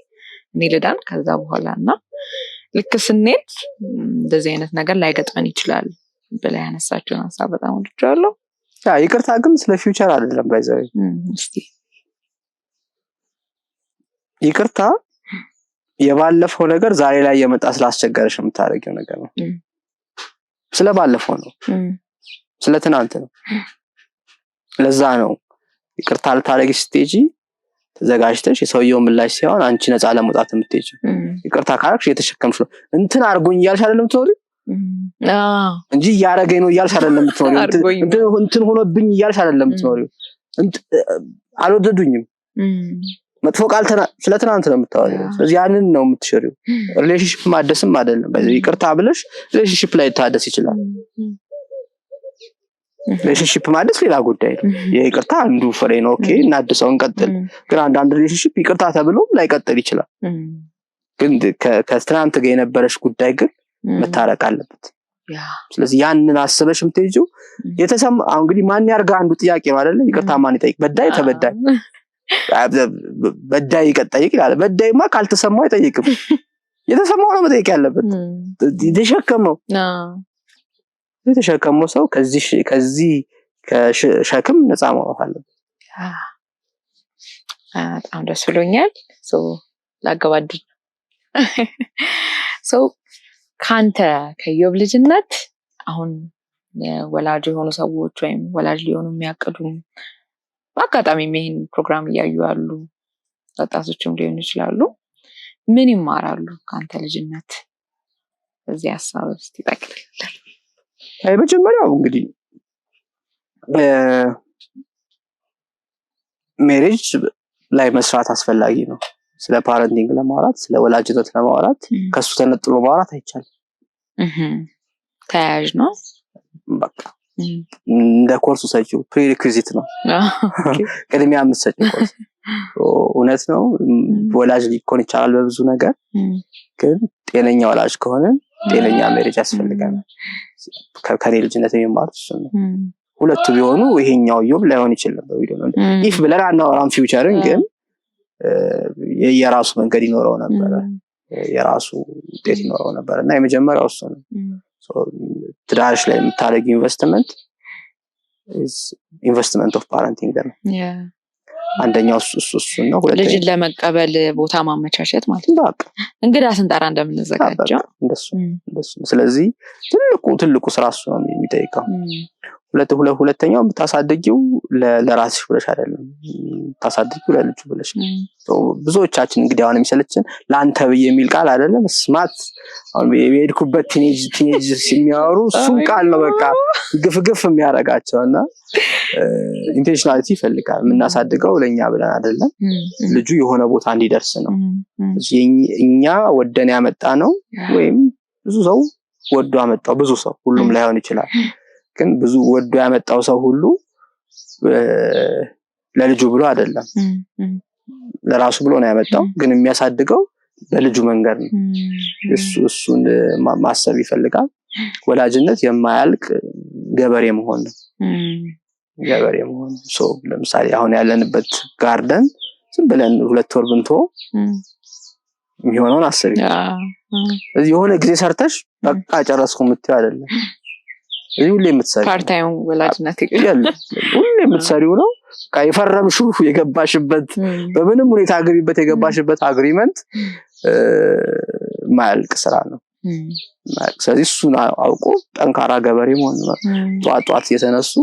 እኔ ልዳን ከዛ በኋላና ልክ ስንሄድ እንደዚህ አይነት ነገር ላይገጥመን ይችላል ብላ ያነሳችውን ሐሳብ በጣም ወድጃለሁ። ይቅርታ ግን ስለ ፊውቸር አይደለም ባይዘው። እስቲ ይቅርታ የባለፈው ነገር ዛሬ ላይ የመጣ ስላስቸገረሽ የምታረጊው ነገር ነው። ስለባለፈው ነው፣ ስለ ትናንት ነው። ለዛ ነው ይቅርታ ልታረጊ ስትሄጂ ተዘጋጅተሽ የሰውየው ምላሽ ሲሆን አንቺ ነፃ ለመውጣት የምትሄጂው። ይቅርታ ካረክሽ የተሸከምሽ ነው እንትን አርጎኝ እያልሽ አይደለም የምትኖሪው እንጂ ያረገኝ ነው እያልሽ አይደለም የምትኖሪው። እንትን ሆኖብኝ እያልሽ አይደለም የምትኖሪው። አልወደዱኝም መጥፎ ቃል ስለ ትናንት ነው የምታወሪው። ስለዚህ ያንን ነው የምትሽሪው። ሪሌሽንሺፕ ማደስም አይደለም ባይዘው ይቅርታ ብለሽ ሪሌሽንሺፕ ላይ ታደስ ይችላል። ሪሌሽንሺፕ ማደስ ሌላ ጉዳይ ነው። የይቅርታ አንዱ ፍሬ ነው። ኦኬ እናድሰው እንቀጥል። ግን አንዳንድ ሪሌሽንሺፕ ይቅርታ ተብሎ ላይቀጥል ይችላል። ግን ከትናንት ጋር የነበረሽ ጉዳይ ግን መታረቅ አለበት። ስለዚህ ያንን አስበሽ የምትሄጂው የተሰማ አሁን እንግዲህ ማን ያርጋ አንዱ ጥያቄ ነው አይደል? ይቅርታ ማን ይጠይቅ? በዳይ ተበዳይ በዳይ ይጠይቅ ይላል። በዳይማ ካልተሰማው አይጠይቅም። የተሰማው ነው መጠየቅ ያለበት። የተሸከመው ሰው ከዚህ ከሸክም ነፃ መውጣት አለበት። በጣም ደስ ብሎኛል። ላገባድ ካንተ ከዮብ ልጅነት አሁን ወላጅ የሆኑ ሰዎች ወይም ወላጅ ሊሆኑ የሚያቅዱ በአጋጣሚ ይሄን ፕሮግራም እያዩ ያሉ ወጣቶችም ሊሆኑ ይችላሉ ምን ይማራሉ ካንተ ልጅነት? እዚህ ሐሳብ ውስጥ ይጠቅልላል። መጀመሪያው እንግዲህ ሜሬጅ ላይ መስራት አስፈላጊ ነው። ስለ ፓረንቲንግ ለማውራት ስለ ወላጅነት ለማውራት ከሱ ተነጥሎ ማውራት አይቻልም። ተያያዥ ነው በቃ እንደ ኮርሱ ሰጪው ፕሪሪኩዊዚት ነው። ቅድሚያ የምትሰጪው ኮርስ እውነት ነው። ወላጅ ሊኮን ይችላል በብዙ ነገር፣ ግን ጤነኛ ወላጅ ከሆነ ጤነኛ ሜሬጅ ያስፈልጋል። ከኔ ልጅነት የሚማሩት እሱ ነው። ሁለቱ ቢሆኑ ይሄኛው ዮብ ላይሆን ይችላል ነበር ቪዲዮ ነው ኢፍ ብለን አናወራም ፊውቸርን፣ ግን የራሱ መንገድ ይኖረው ነበር። የራሱ ውጤት ይኖረው ነበርና የመጀመሪያው እሱ ነው። ትዳርሽ ላይ የምታደርግ ኢንቨስትመንት ኦፍ ፓረንቲንግ ነው። አንደኛው እሱ ነው። ልጅን ለመቀበል ቦታ ማመቻቸት ማለት ነው። እንግዳ ስንጠራ እንደምንዘጋጀው እንደሱ። ስለዚህ ትልቁ ስራ እሱ ነው የሚጠይቀው። ሁለተኛው የምታሳድጊው ለራስሽ ብለሽ አይደለም፣ የምታሳድጊው ለልጁ ብለሽ። ብዙዎቻችን እንግዲህ አሁን የሚሰለችን ለአንተ ብዬ የሚል ቃል አይደለም ስማት አሁን የሄድኩበት ቲኔጅ የሚያወሩ እሱን ቃል ነው በቃ ግፍግፍ የሚያደርጋቸውና ኢንቴንሽናሊቲ ይፈልጋል። የምናሳድገው ለኛ ብለን አይደለም፣ ልጁ የሆነ ቦታ እንዲደርስ ነው። እኛ ወደን ያመጣ ነው ወይም ብዙ ሰው ወዶ ያመጣው ብዙ ሰው ሁሉም ላይሆን ይችላል፣ ግን ብዙ ወዶ ያመጣው ሰው ሁሉ ለልጁ ብሎ አይደለም ለራሱ ብሎ ነው ያመጣው፣ ግን የሚያሳድገው በልጁ መንገድ ነው። እሱን ማሰብ ይፈልጋል። ወላጅነት የማያልቅ ገበሬ መሆን ነው። ለምሳሌ አሁን ያለንበት ጋርደን ዝም ብለን 2 ወር ብንቶ የሚሆነውን አስቢ። ስለዚህ የሆነ ጊዜ ሰርተሽ በቃ ጨረስኩ የምትይው አይደለም። እዚህ ሁሌ የምትሰሪው ፓርት ታይም ወላጅነት ሁሌ የምትሰሪው ነው። የፈረምሽው የገባሽበት በምንም ሁኔታ አግሪበት የገባሽበት አግሪመንት ማያልቅ ስራ ነው። ስለዚህ እሱን አውቆ ጠንካራ ገበሬ መሆን ነው። ጧት እየተነሱ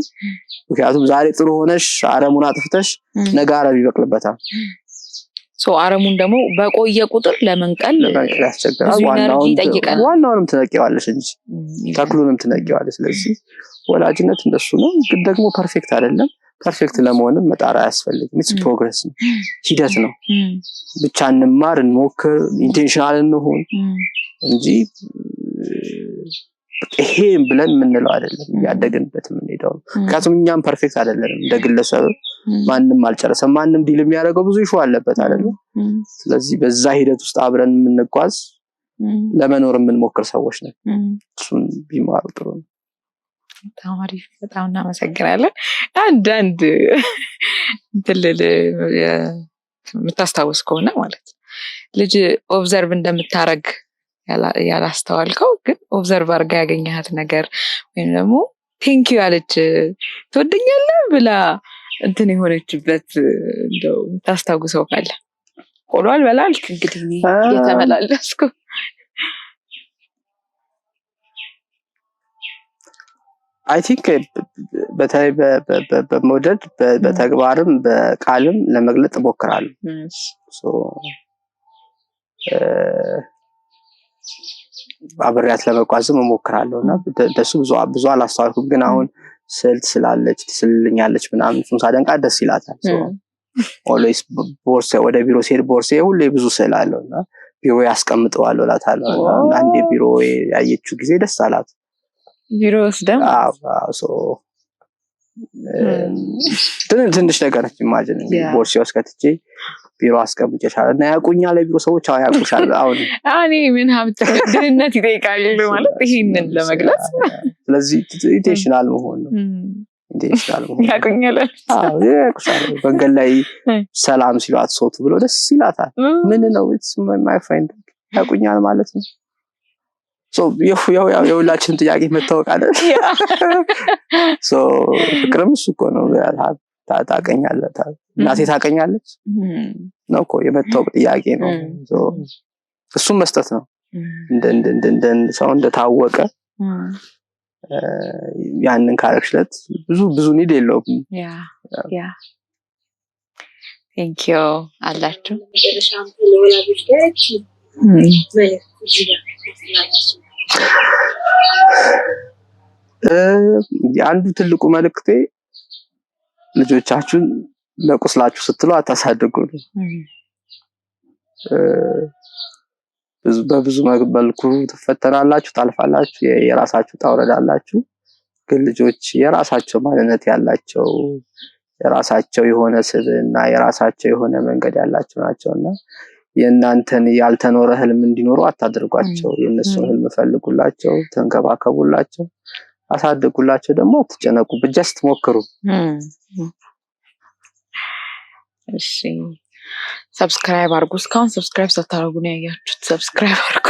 ምክንያቱም ዛሬ ጥሩ ሆነሽ አረሙን አጥፍተሽ ነገ አረም ይበቅልበታል። አረሙን ደግሞ በቆየ ቁጥር ለመንቀል ያስቸግራል። ዋናውንም ትነቂዋለሽ እንጂ ተክሉንም ትነቂዋለሽ። ስለዚህ ወላጅነት እንደሱ ነው። ግን ደግሞ ፐርፌክት አይደለም። ፐርፌክት ለመሆንም መጣር አያስፈልግም። ኢትስ ፕሮግረስ ነው፣ ሂደት ነው። ብቻ እንማር፣ እንሞክር፣ ኢንቴንሽናል እንሆን እንጂ ይሄ ብለን የምንለው አይደለም። ያደግንበት የምንሄደው ምክንያቱም እኛም ፐርፌክት አይደለንም። እንደ ግለሰብ ማንም አልጨረሰም። ማንም ዲል የሚያደርገው ብዙ ይሹ አለበት አይደለም። ስለዚህ በዛ ሂደት ውስጥ አብረን የምንጓዝ ለመኖር የምንሞክር ሰዎች ነን። እሱን ቢማሩ ጥሩ ነው። ተማሪ በጣም እናመሰግናለን። አንዳንድ ትልል የምታስታውስ ከሆነ ማለት ልጅ ኦብዘርቭ እንደምታረግ ያላስተዋልከው ግን ኦብዘርቭ አድርጋ ያገኘሃት ነገር ወይም ደግሞ ቴንኪዩ ያለች ትወደኛለህ ብላ እንትን የሆነችበት እንደው ታስታውሰው ካለ? ቆሎ አልበላልክ እንግዲህ እየተመላለስኩ አይ ቲንክ በተለይ በመውደድ በተግባርም በቃልም ለመግለጽ እሞክራለሁ። አብሬያት ለመጓዝም እሞክራለሁና ደሱ ብዙ አላስተዋልኩም። ግን አሁን ስልት ስላለች ትስልልኛለች ምናምን እሱን ሳደንቃት ደስ ይላታል። ኦልዌይስ ቦርሳ ወደ ቢሮ ሲሄድ ቦርሳዬ ሁሌ ብዙ ስዕል አለውና ቢሮ ያስቀምጠዋለሁ እላታለሁ። አንዴ ቢሮ ያየችው ጊዜ ደስ አላት። ቢሮ ወስደም ትንሽ ነገር ነች። ኢማጂን ቦርሳዬ ውስጥ ከትቼ ቢሮ አስቀምጬሻለሁ እና ያውቁኛል የቢሮ ሰዎች ያውቁሻል። አሁን እኔ ምን ሀብት ድህነት ይጠይቃል ማለት ይሄንን ለመግለጽ። ስለዚህ ኢንቴንሽናል መሆን ነው። ያውቁኛል። ያውቁሻል። መንገድ ላይ ሰላም ሲሏት ሶቱ ብሎ ደስ ይላታል። ምን ነው ኢትስ ማይ ፍሬንድ ያውቁኛል ማለት ነው። የሁላችንም ጥያቄ መታወቅ አለ። ፍቅርም እሱ እኮ ነው። ታውቀኛለህ፣ እናቴ ታውቀኛለች ነው እኮ የመታወቅ ጥያቄ ነው። እሱም መስጠት ነው። እንደ ሰው እንደታወቀ ያንን ካረክሽለት ብዙ ኒድ የለውም። ቴንክ ዩ አላችሁ። አንዱ ትልቁ መልእክቴ ልጆቻችሁን ለቁስላችሁ ስትሉ አታሳድጉ ነው። በብዙ መልኩ ትፈተናላችሁ፣ ታልፋላችሁ፣ የራሳችሁ ታውረዳላችሁ። ግን ልጆች የራሳቸው ማንነት ያላቸው የራሳቸው የሆነ ስብዕና የራሳቸው የሆነ መንገድ ያላቸው ናቸውና የእናንተን ያልተኖረ ህልም እንዲኖሩ አታድርጓቸው። የእነሱን ህልም ፈልጉላቸው፣ ተንከባከቡላቸው፣ አሳድጉላቸው። ደግሞ አትጨነቁ፣ ጀስት ሞክሩ። እሺ ሰብስክራይብ አድርጉ። እስካሁን ሰብስክራይብ ሳታደርጉ ነው ያያችሁት። ሰብስክራይብ አድርጉ።